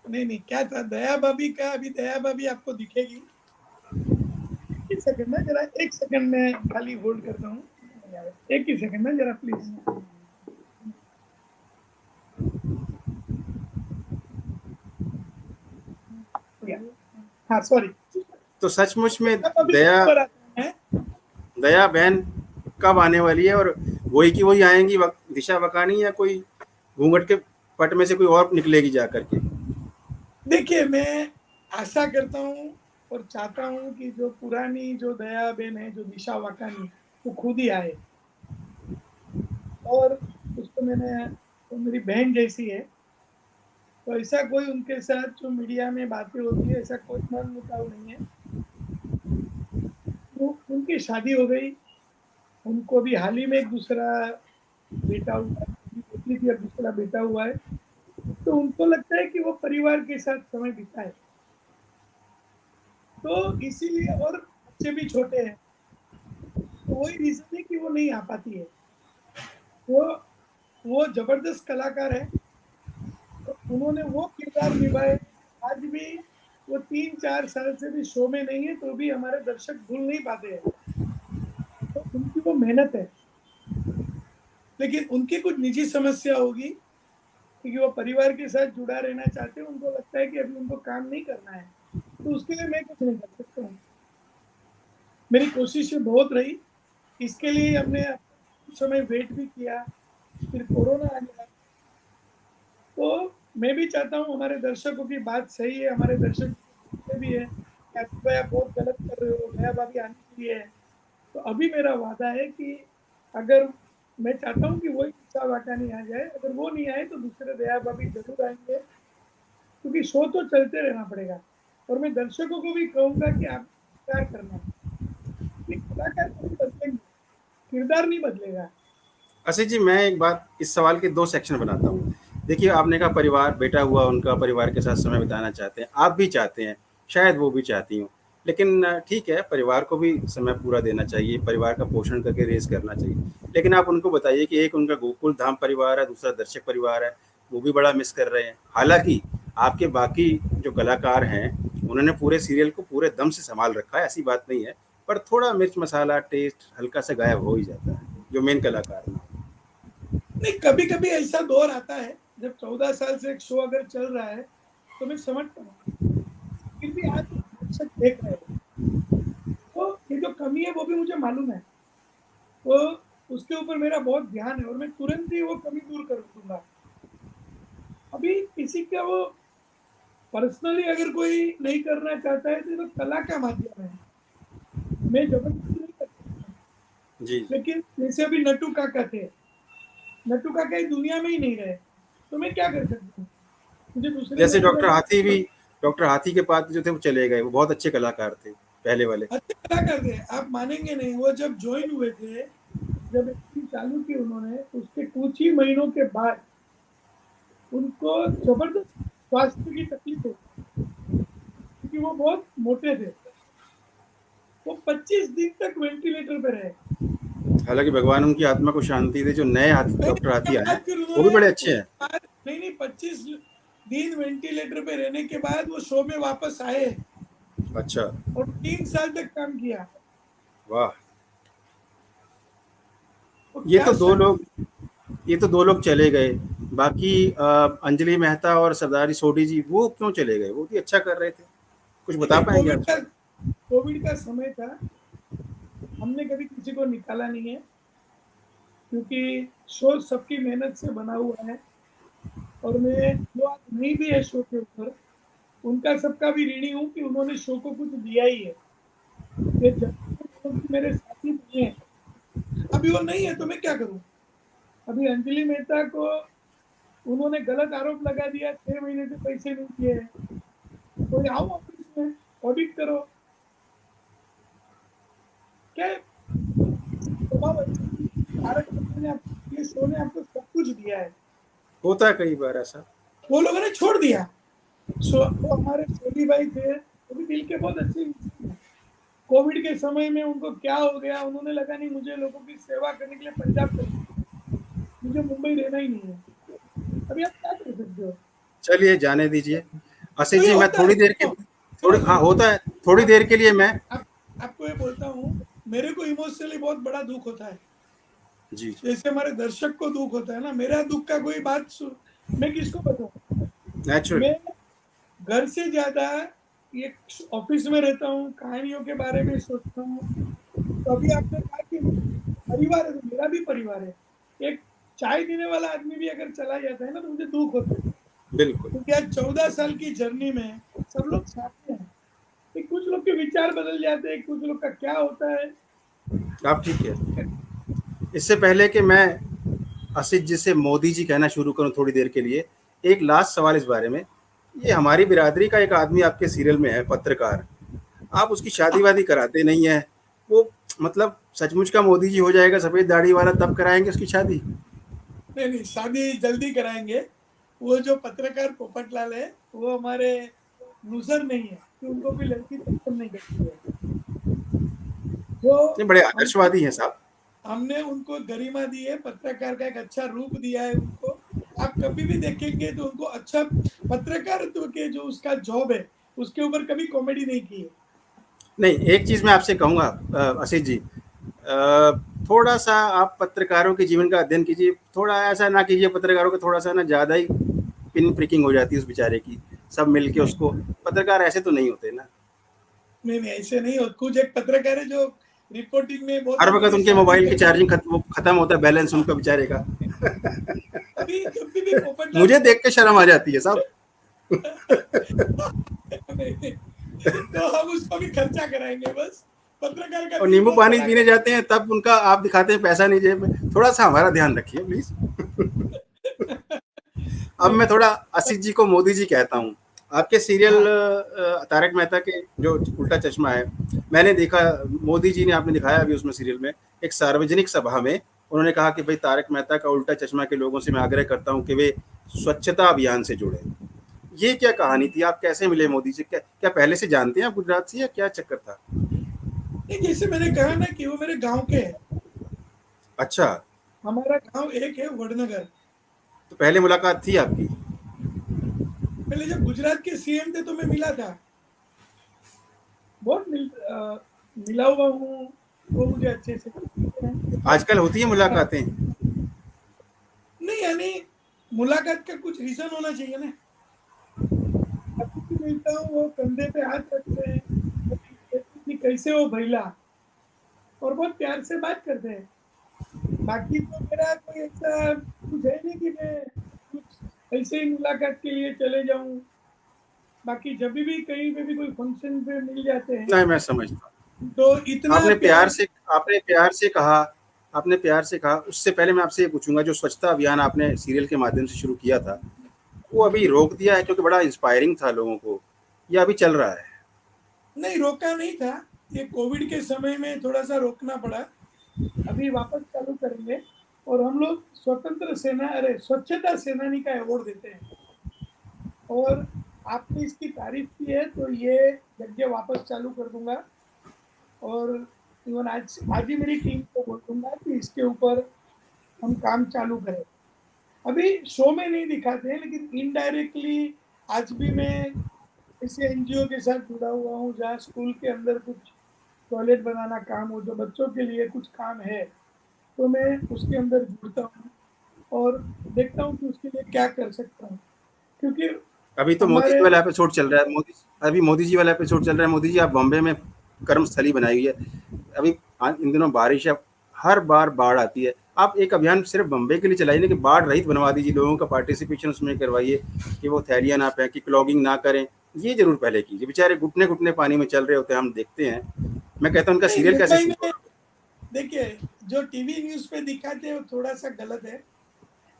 नहीं नहीं, क्या था दया भाभी का, अभी दया भाभी आपको दिखेगी। एक सेकंड में जरा, एक सेकंड में खाली होल्ड करता हूँ। एक ही सेकंड में जरा प्लीज। हाँ सॉरी। तो सचमुच में दया भाभी दया, ऊपर आते हैं। दया बहन कब आने वाली है? और वही की वही आएंगी, दिशा वकानी, या कोई घूंघट के पट में से कोई और निकलेगी जा करके? देखिए, मैं आशा करता हूँ और चाहता हूँ कि जो पुरानी जो दया बहन है, जो दिशा वाकानी, वो खुद ही आए। और उसको मैंने, वो मेरी बहन जैसी है, तो ऐसा कोई उनके साथ जो मीडिया में बातें होती है, ऐसा कोई मन मुटाव नहीं है। वो उनकी शादी हो गई, उनको भी हाल ही में एक दूसरा बेटा हुआ है, बेटी थी, अब दूसरा बेटा हुआ है। तो उनको लगता है कि वो परिवार के साथ समय बिताए, तो इसीलिए, और बच्चे भी छोटे हैं, तो वही रीजन है कि वो नहीं आ पाती है। वो वो जबरदस्त कलाकार है, तो उन्होंने वो किरदार निभाए। आज भी वो 3-4 साल से भी शो में नहीं है, तो भी हमारे दर्शक भूल नहीं पाते हैं। तो उनकी वो मेहनत है, लेकिन उनकी कुछ निजी समस्या होगी, क्योंकि वो परिवार के साथ जुड़ा रहना चाहते हैं। उनको लगता है कि अभी उनको काम नहीं करना है, तो उसके लिए मैं कुछ नहीं कर सकता हूँ। मेरी कोशिशें बहुत रही, इसके लिए हमने कुछ समय वेट भी किया, फिर कोरोना आ गया। तो मैं भी चाहता हूँ, हमारे दर्शकों की बात सही है, हमारे दर्शक भी है कि अभी भाई आप बहुत गलत कर रहे हो, दया भाभी आने के लिए है। तो अभी मेरा वादा है कि अगर मैं चाहता हूँ कि वही उत्साह वाकानी आ जाए, अगर वो नहीं आए तो दूसरे दया भाभी जरूर आएंगे, क्योंकि शो तो चलते रहना पड़ेगा। और मैं दर्शकों को भी कहूंगा कि आप प्यार करना, कलाकार कभी बदलेंगे, किरदार नहीं बदलेगा। आशीष जी, मैं एक बात इस सवाल के 2 सेक्शन बनाता हूँ। देखिए, आपने कहा परिवार, बेटा हुआ उनका, परिवार के साथ समय बिताना चाहते हैं, आप भी चाहते हैं, शायद वो भी चाहती हों। लेकिन ठीक है, परिवार को भी समय पूरा देना चाहिए, परिवार का पोषण करके रेज़ करना चाहिए। लेकिन आप उनको बताइए कि एक उनका गोकुल धाम परिवार है, दूसरा दर्शक परिवार है, वो भी बड़ा मिस कर रहे हैं। हालाँकि आपके बाकी जो कलाकार हैं, उन्होंने पूरे सीरियल को पूरे दम से सँभाल रखा है, ऐसी बात नहीं है। पर थोड़ा मिर्च मसाला, टेस्ट हल्का सा गायब हो ही जाता है, जो मेन कलाकार हैं। नहीं, कभी कभी ऐसा दौर आता है, जब 14 साल से एक शो अगर चल रहा है, तो मैं समझता हूँ, फिर भी आज दर्शक देख रहे हैं, तो ये जो कमी है वो भी मुझे मालूम है। वो उसके ऊपर मेरा बहुत ध्यान है, और मैं तुरंत ही वो कमी दूर कर दूंगा। अभी किसी का वो पर्सनली अगर कोई नहीं करना चाहता है, तो ये तो कला का माध्यम है, मैं जबरदस्ती नहीं कर सकता। जी, जी। लेकिन जैसे अभी नटू काका थे, नटू काका इस दुनिया में ही नहीं रहे, तो मैं क्या कर सकता हूँ? मुझे दूसरे जैसे जगह डॉक्टर जाना। हाथी भी, डॉक्टर हाथी के पात्र जो थे वो चले गए, वो बहुत अच्छे कलाकार थे, पहले वाले। अच्छे कलाकार थे, आप मानेंगे नहीं। वो जब ज्वाइन हुए थे, जब एक्टिंग चालू की उन्होंने, उसके कुछ ही महीनों के बाद उनको जबरदस्त स्वास्थ्य की तकलीफ हो, क्योंकि वो बहुत मोटे थे। वो 25 दिन तक वेंटिलेटर पे रहे। हालाँकि भगवान उनकी आत्मा को शांति दे, जो नए हाथी नहीं, डॉक्टर उसके हाथी आए बाद हैं, फिर वो भी उन्होंने बड़े अच्छे हैं। उसके बाद नहीं नहीं 25 दिन वेंटिलेटर पे रहने के बाद वो शो में वापस आए, अच्छा, और 3 साल तक काम किया। वाह! वो ये क्या तो 2 शक्ति। लोग ये तो 2 लोग चले गए। बाकी अंजलि मेहता और सरदारी सोढी जी, वो क्यों चले गए? वो भी अच्छा कर रहे थे। कुछ बता देखिए, पाएँगे आप? कोविड का समय था, हमने कभी किसी को निकाला नहीं है, क्योंकि शो सबकी मेहनत से बना हुआ है। और मैं जो आज नहीं भी है शो के ऊपर, उनका सबका भी ऋणी हूँ कि उन्होंने शो को कुछ दिया ही है। ये जब तक मेरे साथी नहीं है, अभी वो नहीं है तो मैं क्या करूँ? अभी अंजलि मेहता को उन्होंने गलत आरोप लगा दिया, 6 महीने से पैसे नहीं दिए हैं। कोई आओ ऑफिस में, ऑडिट करो। क्या स्वभाव ऐसा है कि तारक मेहता ने ये शो ने आपको सब कुछ दिया है, होता है कई बार ऐसा। वो लोगों ने छोड़ दिया। सो वो हमारे सोनी भाई थे, वो भी दिल के बहुत अच्छे इंसान हैं। कोविड के समय में उनको क्या हो गया, उन्होंने लगा नहीं, मुझे लोगों की सेवा करने के लिए पंजाब चलना, मुझे मुंबई रहना ही नहीं है। अभी आप क्या कर सकते हो? चलिए, जाने दीजिए। तो आशीष ये जी, मैं होता है, थोड़ी देर के सुनो थोड़ी सुनो हाँ, सुनो, होता है। थोड़ी देर के लिए मैं आप आपको ये बोलता हूँ, मेरे को इमोशनली बहुत बड़ा दुख होता है, जी, जी। जैसे हमारे दर्शक को दुख होता है ना। मेरा दुख का कोई बात मैं किसको बताऊँ? नेचुरल। मैं घर से ज्यादा ये ऑफिस में रहता हूँ, कहानियों के बारे में सोचता हूँ। तो अभी आपने कहा कि परिवार है, तो मेरा भी परिवार है। एक चाय देने वाला आदमी भी अगर चला जाता है ना, तो मुझे दुख होता है, बिल्कुल। क्योंकि आज 14 साल की जर्नी में सब लोग साथ में हैं। कुछ लोग के विचार बदल जाते हैं, कुछ लोग का क्या होता है। आप ठीक है। इससे पहले कि मैं आशीष जी से मोदी जी कहना शुरू करूं थोड़ी देर के लिए, एक लास्ट सवाल इस बारे में। ये हमारी बिरादरी का एक आदमी आपके सीरियल में है, पत्रकार। आप उसकी शादी-वादी कराते नहीं हैं। वो मतलब सचमुच का मोदी जी हो जाएगा, सफ़ेद दाढ़ी वाला, तब कराएँगे उसकी शादी? नहीं नहीं, शादी जल्दी कराएंगे। वो जो पत्रकार पोपटलाल है, वो हमारे लूजर नहीं है कि उनको कोई लड़की पसंद नहीं करती है। जो ये बड़े हमने आदर्शवादी हैं साहब। हमने उनको गरिमा दी है, पत्रकार का एक अच्छा रूप दिया है उनको। आप कभी भी देखेंगे तो उनको अच्छा पत्रकारित्व के जो उसका जॉब है, उसके ऊपर कभी कॉमेडी नहीं की है। नहीं, एक चीज़ मैं आपसे कहूँगा आशीष जी, थोड़ा-सा आप पत्रकारों के जीवन का अध्ययन कीजिए, थोड़ा ऐसा ना कीजिए पत्रकारों को थोड़ा-सा ना ज़्यादा ही पिन प्रिकिंग हो जाती है उस बेचारे की, सब मिल के नहीं, उसको पत्रकार ऐसे तो नहीं होते ना। नहीं, नहीं, ऐसे नहीं हो। कुछ एक पत्रकार है जो रिपोर्टिंग में बहुत हर ही वक़्त बड़ी उनके शादी मोबाइल की करके चार्जिंग वो खत्म होता है, बैलेंस उनका बेचारे का। अभी जब भी पोपटलाल मुझे को देख के शर्म आ जाती है साहब। नहीं, नहीं, तो हम उसको भी खर्चा कराएंगे बस। पत्रकार का और दिल नींबू बहुत पानी बड़ा पीने जाते हैं तब उनका आप दिखाते हैं पैसा नहीं जेब में, थोड़ा-सा हमारा ध्यान रखिए प्लीज़। अब नहीं, मैं थोड़ा नहीं, आशीष जी को मोदी जी कहता हूँ। आपके सीरियल हाँ, तारक मेहता के जो उल्टा चश्मा है, मैंने देखा मोदी जी ने आपने दिखाया अभी उसमें सीरियल में एक सार्वजनिक सभा में उन्होंने कहा कि भाई तारक मेहता का उल्टा चश्मा के लोगों से मैं आग्रह करता हूँ कि वे स्वच्छता अभियान से जुड़े। ये क्या कहानी थी? आप कैसे मिले मोदी जी? क्या क्या पहले से जानते हैं आप गुजरात से या क्या चक्कर था? नहीं, जैसे मैंने कहा ना कि वो मेरे गांव के हैं। अच्छा, हमारा गांव एक है वडनगर। तो पहले मुलाकात थी आपकी? पहले जब गुजरात के सीएम थे तो मैं मिला था। बहुत मिला हुआ हूँ। वो मुझे अच्छे से जानते हैं। आजकल होती है मुलाकातें? नहीं, यानी मुलाकात का कुछ रीजन होना चाहिए ना। अभी भी मिलता हूँ, वो कंधे पे हाथ रखते हैं, कभी कहते हैं कि कैसे हो भैला, और बहुत प्यार से बात करते हैं। बाकी तो मेरा कोई ऐसा कुछ है नहीं कि मैं कुछ ऐसे ही मुलाकात के लिए चले जाऊं। बाकी जब भी कहीं पे भी कोई फंक्शन पे मिल जाते हैं नहीं, मैं समझता हूँ। तो इतना आपने प्यार प्यार। से आपने प्यार से कहा आपने प्यार से कहा, उससे पहले मैं आपसे ये पूछूँगा जो स्वच्छता अभियान आपने सीरियल के माध्यम से शुरू किया था, वो अभी रोक दिया है क्योंकि बड़ा इंस्पायरिंग था लोगों को, या अभी चल रहा है? नहीं, रोका नहीं था। ये कोविड के समय में थोड़ा सा रोकना पड़ा। अभी वापस चालू करेंगे। और हम लोग स्वतंत्र सेना, अरे स्वच्छता सेनानी का अवार्ड देते हैं। और आपने इसकी तारीफ की है तो ये जगह वापस चालू कर दूंगा। और इवन आज आज ही मेरी टीम को बोल दूंगा कि इसके ऊपर हम काम चालू करें। अभी शो में नहीं दिखाते हैं लेकिन इनडायरेक्टली आज भी मैं इसी एनजीओ के साथ जुड़ा हुआ हूँ जहाँ स्कूल के अंदर कुछ टॉयलेट बनाना काम हो, जो बच्चों के लिए कुछ काम है, तो मैं उसके अंदर जुड़ता हूँ और देखता हूँ कि उसके लिए क्या कर सकता हूँ। क्योंकि अभी तो मोदी जी हमारे, वाला एपिसोड चल रहा है, अभी मोदी जी वाला एपिसोड चल रहा है। मोदी जी आप बॉम्बे में कर्मस्थली बनाई हुई है, अभी इन दिनों बारिश है, हर बार बाढ़ आती है। आप एक अभियान सिर्फ बम्बे के लिए चलाइए ना कि बाढ़ रहित बनवा दीजिए, लोगों का पार्टिसिपेशन उसमें करवाइए कि वो थैलियाँ ना फेंकें, क्लॉगिंग ना करें। ये जरूर पहले कीजिए, बेचारे घुटने घुटने पानी में चल रहे होते हैं, हम देखते हैं। मैं कहता हूँ उनका नहीं, सीरियल कैसे मुंबई शुरू में होगा? देखिए, जो टीवी न्यूज पे दिखाते हैं वो थोड़ा सा गलत है।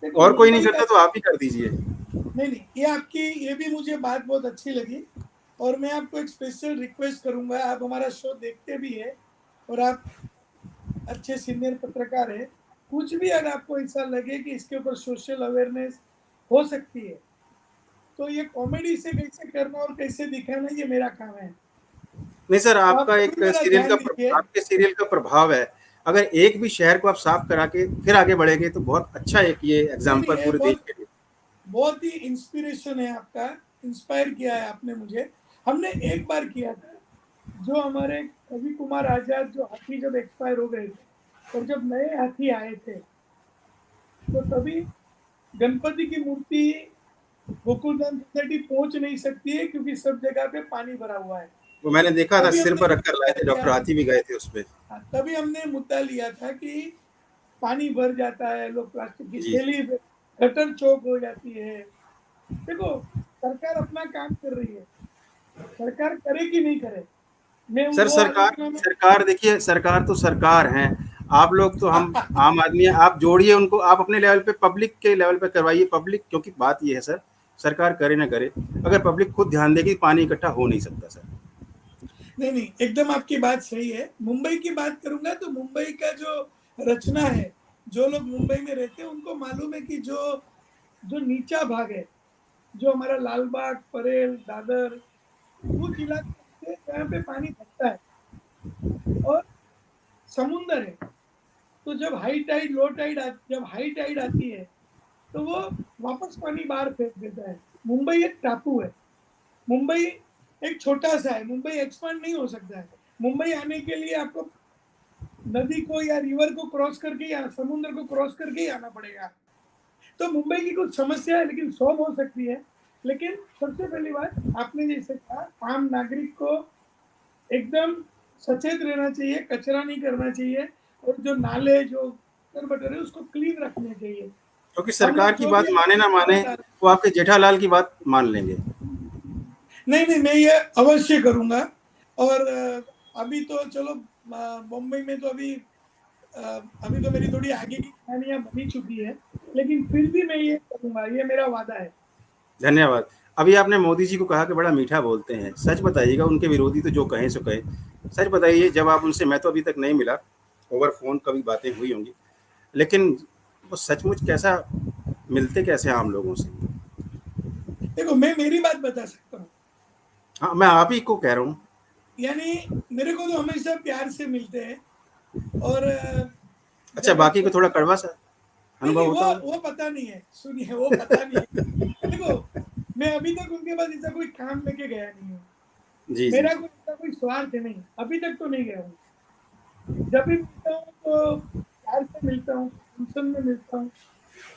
देखो और कोई नहीं मुंबई का, करता तो आप ही कर दीजिए। नहीं, नहीं, ये आपकी, ये भी मुझे बात बहुत अच्छी लगी। और मैं आपको एक स्पेशल रिक्वेस्ट करूंगा, आप हमारा शो देखते भी है और आप अच्छे सीनियर पत्रकार है। कुछ भी अगर आपको ऐसा लगे कि इसके ऊपर सोशल अवेयरनेस हो सकती है तो ये कॉमेडी से कैसे करना और कैसे दिखाना, ये मेरा काम है। नहीं सर, तो आप आपका एक जरूर मेरा ध्यान दीजिए। आपके सीरियल का प्रभाव है। अगर एक भी शहर को आप साफ करा के फिर आगे बढ़ेंगे तो बहुत अच्छा एक ये नहीं, नहीं, एग्जाम्पल ये पूरे देश बहुत के लिए। बहुत ही इंस्पिरेशन है आपका। इंस्पायर किया है आपने मुझे। हमने एक बार किया था, जो हमारे कवि कुमार आजाद जो हाथी जब एक्सपायर हो गए थे और जब नए हाथी आए थे तो तभी गणपति की मूर्ति गोकुलधाम सोसाइटी पहुंच नहीं सकती है क्योंकि सब जगह पे पानी भरा हुआ है। वो मैंने देखा था, तभी सिर हमने पर रखकर लाए मुद्दा थे, लिया। डॉक्टर हाथी भी गए थे उस पे। हाँ, तभी हमने मुद्दा लिया था कि पानी भर जाता है, लोग प्लास्टिक की जी जी। थैली गटर चौक हो जाती है। देखो, सरकार अपना काम कर रही है, सरकार करे कि नहीं करे, मैं सर, वो सरकार आलोचना में सरकार देखिए, सरकार तो सरकार है। आप लोग तो, हम आम आदमी हैं, आप जोड़िए उनको, आप अपने लेवल पे पब्लिक के लेवल पे करवाइए। पब्लिक, क्योंकि बात ये है सर, सरकार करे ना करे, अगर पब्लिक खुद ध्यान देगी पानी इकट्ठा हो नहीं सकता सर। नहीं, नहीं, एकदम आपकी बात सही है। मुंबई की बात करूंगा तो मुंबई का जो रचना है, जो लोग मुंबई में रहते हैं उनको मालूम है कि जो जो नीचा भाग है, जो हमारा लालबाग, परेल, दादर, कुछ इलाके जहाँ पे पानी भरता है और समुंदर है, तो जब हाई टाइड लो टाइड जब हाई टाइड आती है तो वो वापस पानी बाहर फेंक देता है। मुंबई एक टापू है, मुंबई एक छोटा सा है, मुंबई एक्सपांड नहीं हो सकता है। मुंबई आने के लिए आपको नदी को या रिवर को क्रॉस करके या समुद्र को क्रॉस करके ही आना पड़ेगा। तो मुंबई की कुछ समस्या है लेकिन सॉल्व हो सकती है। लेकिन सबसे पहली बात, आपने जैसे कहा, आम नागरिक को एकदम सचेत रहना चाहिए, कचरा नहीं करना चाहिए, और जो नाले जो बटर है उसको क्लीन रखने चाहिए। क्योंकि हम सरकार लोग की जो बात भी माने ना माने, वो आपके जेठालाल की बात मान लेंगे। नहीं नहीं, मैं ये अवश्य करूंगा। और अभी तो चलो मुंबई में तो अभी तो मेरी थोड़ी आगे की कहानियां बनी चुकी है, लेकिन फिर भी मैं ये करूंगा, ये मेरा वादा है। धन्यवाद। अभी आपने मोदी जी को कहा कि बड़ा मीठा बोलते हैं, सच बताइएगा, उनके विरोधी तो जो कहें सो कहे, सच बताइए, जब आप उनसे, मैं तो अभी तक नहीं मिला, ओवर फ़ोन कभी बातें हुई होंगी, लेकिन वो सचमुच कैसा, मिलते कैसे हैं आम लोगों से? देखो, मैं मेरी बात बता सकता हूँ। हाँ, मैं आप ही को कह रहा हूँ। यानी मेरे को तो हमेशा प्यार से मिलते हैं। और अच्छा, जब बाकी को कोई, थोड़ा कड़वा सा नहीं अनुभव नहीं, होता होगा? वो पता नहीं है, सुनिए, वो पता नहीं है। देखो, मैं अभी तक उनके पास ऐसा कोई काम लेके गया नहीं हूँ। जी, जी, मेरा जी। कोई ऐसा कोई स्वार्थ नहीं, अभी तक तो नहीं गया हूँ। जब भी मिलता हूँ तो प्यार से मिलता हूँ, फंक्शन में मिलता हूँ।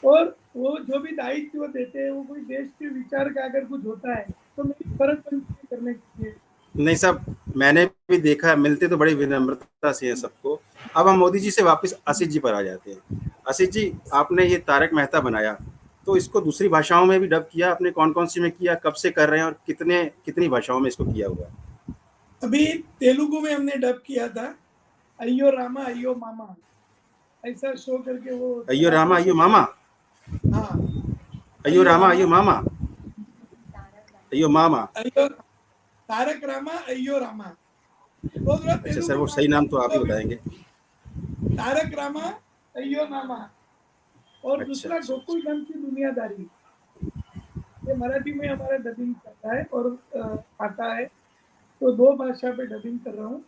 और वो जो भी दायित्व देते हैं, वो कोई देश के विचार का अगर कुछ होता है तो मेरी फर्ज बनती है करने के लिए। नहीं साहब, मैंने भी देखा, मिलते तो बड़ी विनम्रता से हैं सबको। अब हम मोदी जी से वापस आशीष जी पर आ जाते हैं। आशीष जी, आपने ये तारक मेहता बनाया, तो इसको दूसरी भाषाओं में भी डब किया आपने? कौन-कौन सी में किया, कब से कर रहे हैं और कितने कितनी भाषाओं में इसको किया हुआ है? अभी तेलुगु में हमने डब किया था, अयो रामा अयो मामा, ऐसा शो करके वो अय्यो चला रामा था। अय्यो मामा, हाँ, अय्यो अयो रामा रामा अय्यो मामा, अय्यो मामा। अयो, तारक रामा अयो रामा। वो थोड़ा अच्छा सर, तेलुगु वो में सही आता है, नाम तो आप तो ही अभी बताएँगे। तारक रामा अयो मामा। और अच्छा, दूसरा अच्छा, गोकुल अच्छा। धाम की दुनियादारी, ये मराठी में हमारा डबिंग करता है और आता है। तो दो भाषा पे डबिंग कर रहा हूँ।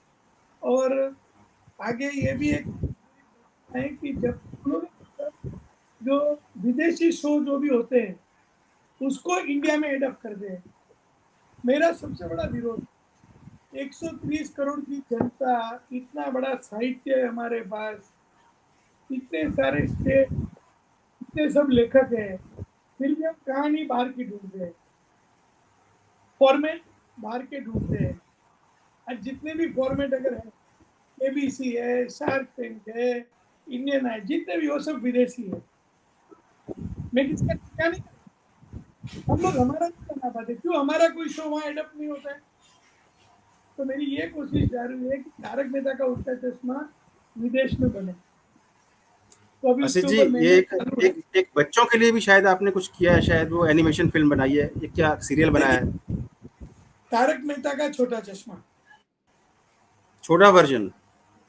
और आगे ये भी एक है कि जब हम लोग जो विदेशी शो जो भी होते हैं उसको इंडिया में एडप्ट कर दे। मेरा सबसे बड़ा विरोध, 130 करोड़ की जनता, इतना बड़ा साहित्य है हमारे पास, इतने सारे स्टेट, इतने सब लेखक हैं, फिर भी हम कहानी बाहर की ढूंढते हैं, फॉर्मेट बाहर के ढूंढते हैं। आज जितने भी फॉर्मेट अगर है, एबीसी है, शार्क टैंक है, इंडियन है, जितने भी वो सब विदेशी है। मैं किसका टीका नहीं, हम लोग हमारा नहीं बना पाते, क्यों हमारा कोई शो वहां एडप्ट नहीं होता है? तो मेरी ये कोशिश जारी है कि तारक मेहता का उल्टा चश्मा विदेश में बने। तो अभी आशीष उसके जी, ऊपर ये मेहनत एक चालू है। एक एक बच्चों के लिए भी शायद आपने कुछ किया है, शायद वो एनिमेशन फ़िल्म बनाई है, ये क्या सीरियल नहीं बनाया नहीं, है? तारक मेहता का छोटा चश्मा, छोटा वर्ज़न?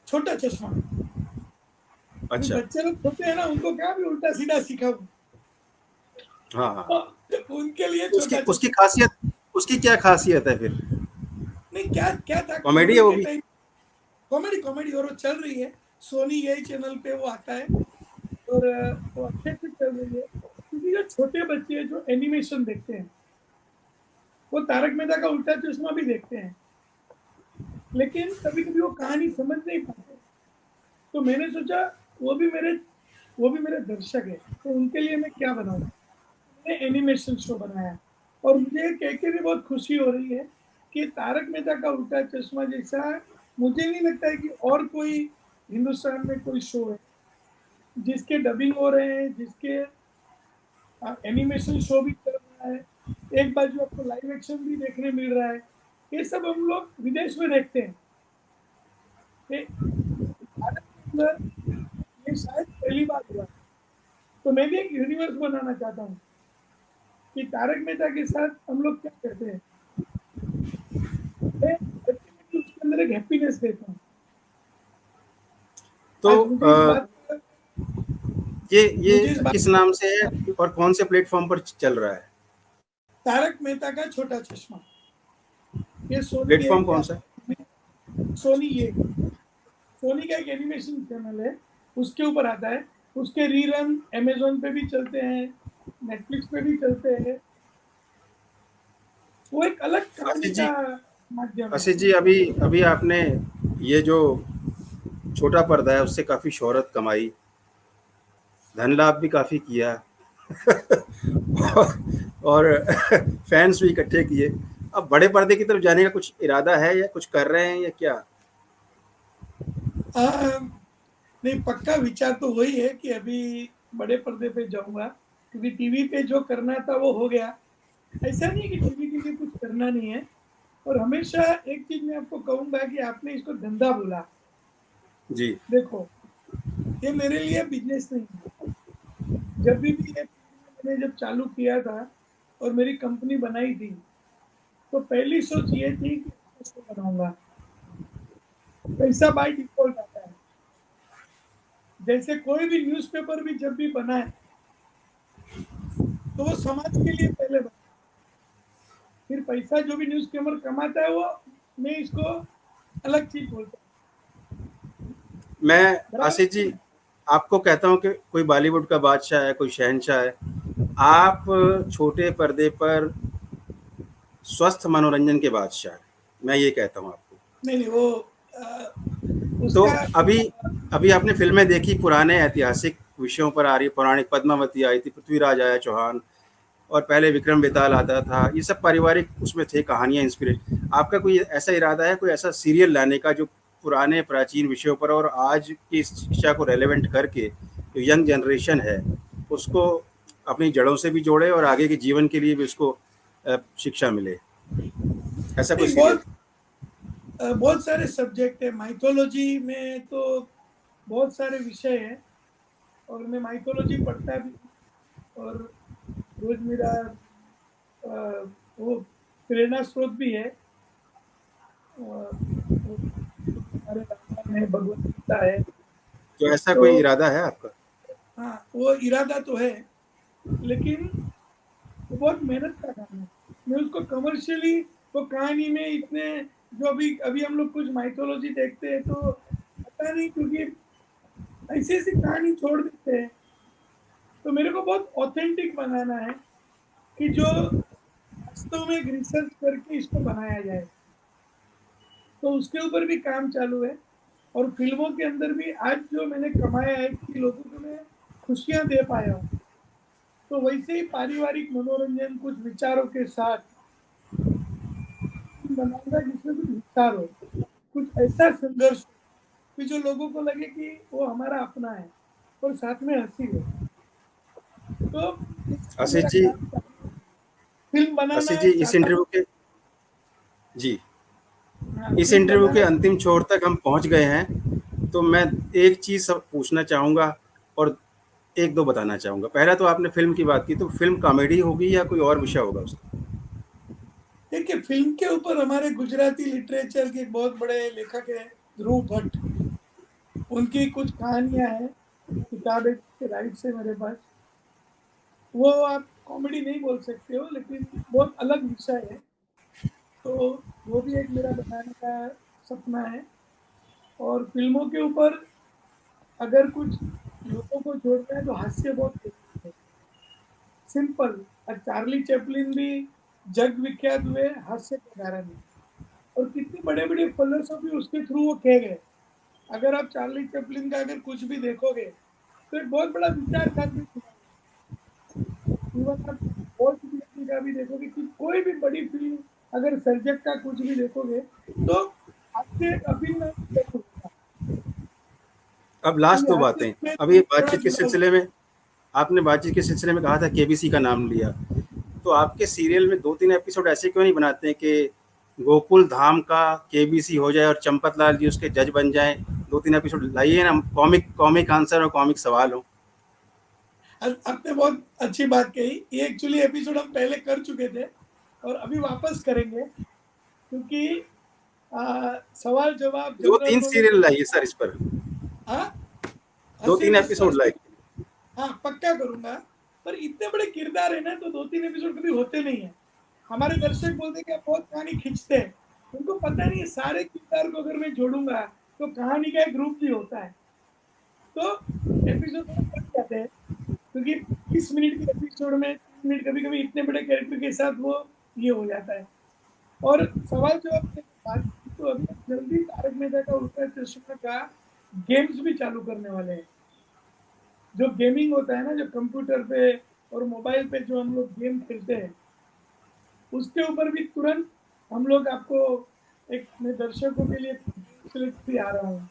छोटा चश्मा। अभी अच्छा। बच्चे लोग छोटे हैं ना, उनको क्या भी उल्टा सीधा सिखाऊं। हाँ, हाँ। तो उनके लिए उसकी छोटा उसकी चश्मा। ख़ासियत, उसकी क्या ख़ासियत है फिर? नहीं, क्या क्या था, कॉमेडी है कोविड वो के भी? टाइम, कॉमेडी कॉमेडी, और वो चल रही है। सोनी यही चैनल पे वो आता है। और वो अच्छे से चल रही है, क्योंकि जो छोटे बच्चे जो एनिमेशन देखते हैं वो तारक मेहता का उल्टा चश्मा भी देखते हैं, लेकिन कभी कभी वो कहानी समझ नहीं पाते। तो मैंने सोचा वो भी मेरे दर्शक है, तो उनके लिए मैं क्या बनाऊं। मैंने एनिमेशन शो बनाया, और मुझे कह के भी बहुत खुशी हो रही है कि तारक मेहता का उल्टा चश्मा जैसा मुझे नहीं लगता है कि और कोई हिंदुस्तान में कोई शो है जिसके डबिंग हो रहे हैं, जिसके एनिमेशन शो भी चल रहा है, एक बाजू आपको लाइव एक्शन भी देखने मिल रहा है। ये सब हम लोग विदेश में देखते हैं, ये भारत के अंदर ये शायद पहली बार हुआ है। तो मैं भी एक यूनिवर्स बनाना चाहता हूँ कि तारक मेहता के साथ हम लोग क्या करते हैं। मैं अल्टीमेटली उसके अंदर एक हैप्पीनेस देता हूँ। तो आज मुझे इस बात पर, मुझे इस ये बात किस नाम से है और कौन से प्लेटफ़ॉर्म पर चल रहा है? तारक मेहता का छोटा चश्मा, ये सोनी प्लेटफ़ॉर्म एक कौन-सा है? सोनी ये सोनी का एक एनिमेशन चैनल है। उसके ऊपर आता है। उसके रीरन अमेजोन पे भी चलते हैं, नेटफ्लिक्स पे भी चलते हैं। वो एक अलग कहानी आशीष का जी, माध्यम है। आशीष जी, अभी अभी आपने ये जो छोटा पर्दा है उससे काफी शोहरत कमाई, धन लाभ भी काफी किया और फैंस भी इकट्ठे किए। अब बड़े पर्दे की तरफ जाने का कुछ इरादा है या कुछ कर रहे हैं या क्या? आ, नहीं, पक्का विचार तो वही है कि अभी बड़े पर्दे पे जाऊंगा, क्योंकि टीवी पे जो करना था वो हो गया। ऐसा नहीं है कि टीवी के लिए कुछ करना नहीं है। और हमेशा एक चीज मैं आपको कहूंगा कि आपने इसको धंधा बोला। जी। देखो, ये मेरे लिए बिजनेस नहीं है। जब भी ये मैंने जब चालू किया था और मेरी कंपनी बनाई थी, तो पहली सोच ये थी कि इसको बनाऊंगा। पैसा बाय डिफॉल्ट आता है। जैसे कोई भी न्यूज़पेपर भी जब भी बना है, तो वो समाज के लिए पहले बना। फिर पैसा जो भी न्यूज़ पेपर कमाता है, वो मैं इसको अलग चीज बोलता मैं हूँ। बराबर आशीष है जी ना? आपको कहता हूँ कि कोई बॉलीवुड का बादशाह है, कोई शहंशाह है, आप छोटे पर्दे पर स्वस्थ मनोरंजन के बादशाह हैं। मैं ये कहता हूँ आपको। नहीं नहीं, वो आ, तो उसका अभी अभी आपने फिल्में देखी, पुराने ऐतिहासिक विषयों पर आ रही, पौराणिक पद्मावती आई थी, पृथ्वीराज आया चौहान, और पहले विक्रम बेताल आता था, ये सब पारिवारिक उसमें थे, कहानियां इंस्पिरेशन। आपका कोई ऐसा इरादा है, कोई ऐसा सीरियल लाने का जो पुराने प्राचीन विषयों पर और आज की शिक्षा को रेलेवेंट करके जो यंग जनरेशन है उसको अपनी जड़ों से भी जोड़े और आगे के जीवन के लिए भी उसको शिक्षा मिले, ऐसा कोई नहीं, सीरियल? बहुत सारे सब्जेक्ट है माइथोलॉजी में, तो बहुत सारे विषय हैं। और मैं माइथोलॉजी पढ़ता भी हूँ। और रोज मेरा वो प्रेरणा स्रोत भी है। वो हमारे रामायण है, भगवत गीता है। तो ऐसा तो कोई इरादा है आपका? हाँ, वो इरादा तो है, लेकिन वो बहुत मेहनत का काम है। मैं उसको कमर्शियली, वो कहानी में इतने, जो अभी अभी हम लोग कुछ माइथोलॉजी देखते हैं तो पता नहीं, क्योंकि ऐसी ऐसी कहानी छोड़ देते हैं। तो मेरे को बहुत ऑथेंटिक बनाना है, कि जो वास्तव में रिसर्च करके इसको बनाया जाए। तो उसके ऊपर भी काम चालू है। और फिल्मों के अंदर भी आज जो मैंने कमाया है कि लोगों को मैं खुशियां दे पाया हूँ, तो वैसे ही पारिवारिक मनोरंजन कुछ विचारों के साथ बनाऊंगा, जिसमें कुछ विचार हो, कुछ ऐसा संघर्ष हो कि जो लोगों को लगे कि वो हमारा अपना है, और साथ में हंसी हो। तो इसका आशीष मेरा जी, काम चालू है। फिल्म बनाना आशीष जी इस चाहता हूँ। इंटरव्यू के जी हाँ, इस फिल्म इंटरव्यू के बनाना। अंतिम छोर तक हम पहुंच गए हैं, तो मैं एक चीज़ सब पूछना चाहूँगा और एक दो बताना चाहूँगा। पहला तो आपने फ़िल्म की बात की, तो फ़िल्म कॉमेडी होगी या कोई और विषय होगा उसका? देखिए, फिल्म के ऊपर हमारे गुजराती लिटरेचर के एक बहुत बड़े लेखक है, ध्रुव भट्ट। उनकी कुछ कहानियां हैं, किताबें के राइट्स है मेरे पास। वो आप कॉमेडी नहीं बोल सकते हो, लेकिन बहुत अलग विषय है। तो वो भी एक मेरा बनाने का सपना है। और फिल्मों के ऊपर अगर कुछ लोगों को जोड़ना है, तो हास्य बहुत जरूरी है। सिंपल। और चार्ली चैपलिन भी जग विख्यात हुए हास्य के कारण है। और कितनी बड़े बड़े फिलोसॉफी उसके थ्रू वो कह गए। अगर आप चार्ली चैपलिन का अगर कुछ भी देखोगे, तो एक बहुत बड़ा विचार साथ में जुड़ा हुआ है। इवन आप वॉल्ट डिज्नी का भी देखोगे, कि कोई भी बड़ी फिल्म अगर सर्जक का कुछ भी देखोगे, तो हास्य अभिनय जरूर होगा। अब लास्ट क्योंकि दो हास्य बातें। में अभी बड़ा बातचीत के जुड़ा हुआ सिलसिले में आपने बातचीत के सिलसिले में कहा था केबीसी का नाम लिया, तो आपके सीरियल में 2-3 एपिसोड ऐसे क्यों नहीं बनाते हैं कि गोकुल धाम का केबीसी हो जाए और चंपत लाल जी उसके जज बन जाएँ? 2-3 एपिसोड लाइए ना, कॉमिक कॉमिक आंसर और कॉमिक सवाल हो। है। आपने बहुत अच्छी बात कही। ये एक्चुअली एपिसोड हम पहले कर चुके थे, और अभी वापस करेंगे, क्योंकि सवाल जवाब जनरल 2-3 नॉलेज। सीरियल लाइए सर इस पर, हाँ, हंसी 2-3 मस्त एपिसोड हंसी। लाइए। हाँ, पक्का करूंगा। पर इतने बड़े किरदार है ना, तो 2-3 एपिसोड कभी होते नहीं है। हमारे दर्शक बोलते हैं कि आप बहुत कहानी खींचते हैं। उनको पता नहीं है, सारे किरदार को अगर मैं जोड़ूंगा तो कहानी का एक रूप भी होता है। तो एपिसोड बढ़ जाते हैं, क्योंकि 20 मिनट के एपिसोड में 3 मिनट कभी-कभी इतने बड़े कैरेक्टर के साथ वो ये हो जाता है। और सवाल जवाब की बात की तो अभी हम जल्दी तारक मेहता का उल्टा चश्मा का गेम्स भी चालू करने वाले हैं। जो गेमिंग होता है ना, जो कंप्यूटर पे और मोबाइल पे जो हम लोग गेम खेलते हैं, उसके ऊपर भी तुरंत हम लोग आपको एक, मैं दर्शकों के लिए गेम्स लेके भी आ रहा हूँ,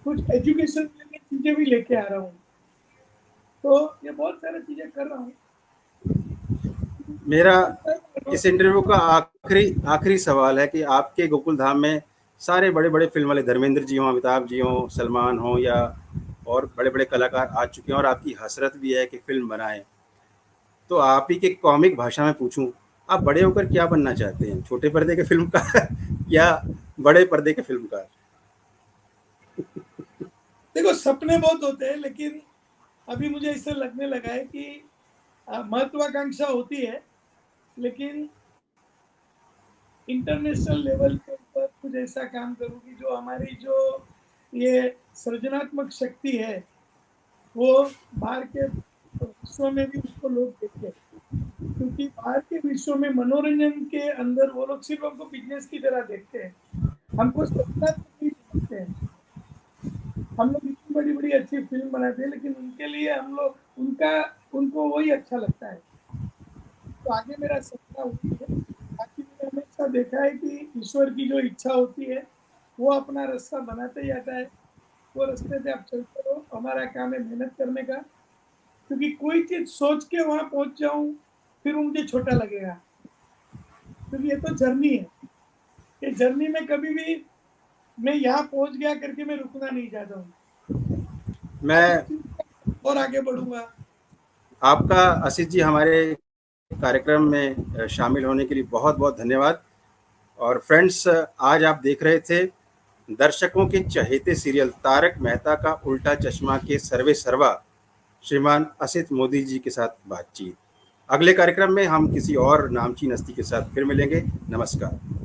कुछ एजुकेशन रिलेटेड चीजें भी लेके आ रहा हूँ। तो ये बहुत सारी चीजें कर रहा हूँ। मेरा इस इंटरव्यू का आखिरी आखिरी सवाल है कि आपके गोकुल धाम में सारे बड़े बड़े फिल्म वाले धर्मेंद्र जी हों, अमिताभ जी हों, सलमान हों या और बड़े बड़े कलाकार आ चुके हैं और आपकी हसरत भी है कि फिल्म बनाएं, तो आप ही के कॉमिक भाषा में पूछूं, आप बड़े होकर क्या बनना चाहते हैं, छोटे पर्दे के फिल्मकार या बड़े पर्दे के फिल्मकार? देखो, सपने बहुत होते हैं, लेकिन अभी मुझे ऐसा लगने लगा है कि महत्वाकांक्षा होती है, लेकिन इंटरनेशनल लेवल के ऊपर कुछ ऐसा काम करूँ कि जो हमारी जो ये सृजनात्मक शक्ति है, वो बाहर के विश्व में भी उसको लोग देखें। क्योंकि बाहर के विश्व में मनोरंजन के अंदर वो लोग सिर्फ हमको बिजनेस की तरह देखते हैं, हमको सृजनात्मक नहीं देखते हैं। हम लोग इतनी बड़ी बड़ी अच्छी फिल्म बनाते हैं, लेकिन उनके लिए हम लोग उनको वही अच्छा लगता है। तो आगे मेरा सपना वही है। बाकी मैंने हमेशा देखा है कि ईश्वर की जो इच्छा होती है, वो अपना रास्ता बनाते ही आता है। वो रास्ते पे आप चलते रहो, हमारा काम है मेहनत करने का। क्योंकि कोई चीज सोच के वहां पहुंच जाऊं, फिर वो मुझे छोटा लगेगा, क्योंकि ये तो जर्नी है। ये जर्नी में कभी भी मैं यहाँ पहुंच गया करके मैं रुकना नहीं चाहता हूँ। मैं और आगे बढ़ूंगा। आपका आशीष जी हमारे कार्यक्रम में शामिल होने के लिए बहुत बहुत धन्यवाद। और फ्रेंड्स, आज आप देख रहे थे दर्शकों के चहेते सीरियल तारक मेहता का उल्टा चश्मा के सर्वे सर्वा श्रीमान असित मोदी जी के साथ बातचीत। अगले कार्यक्रम में हम किसी और नामचीन हस्ती के साथ फिर मिलेंगे। नमस्कार।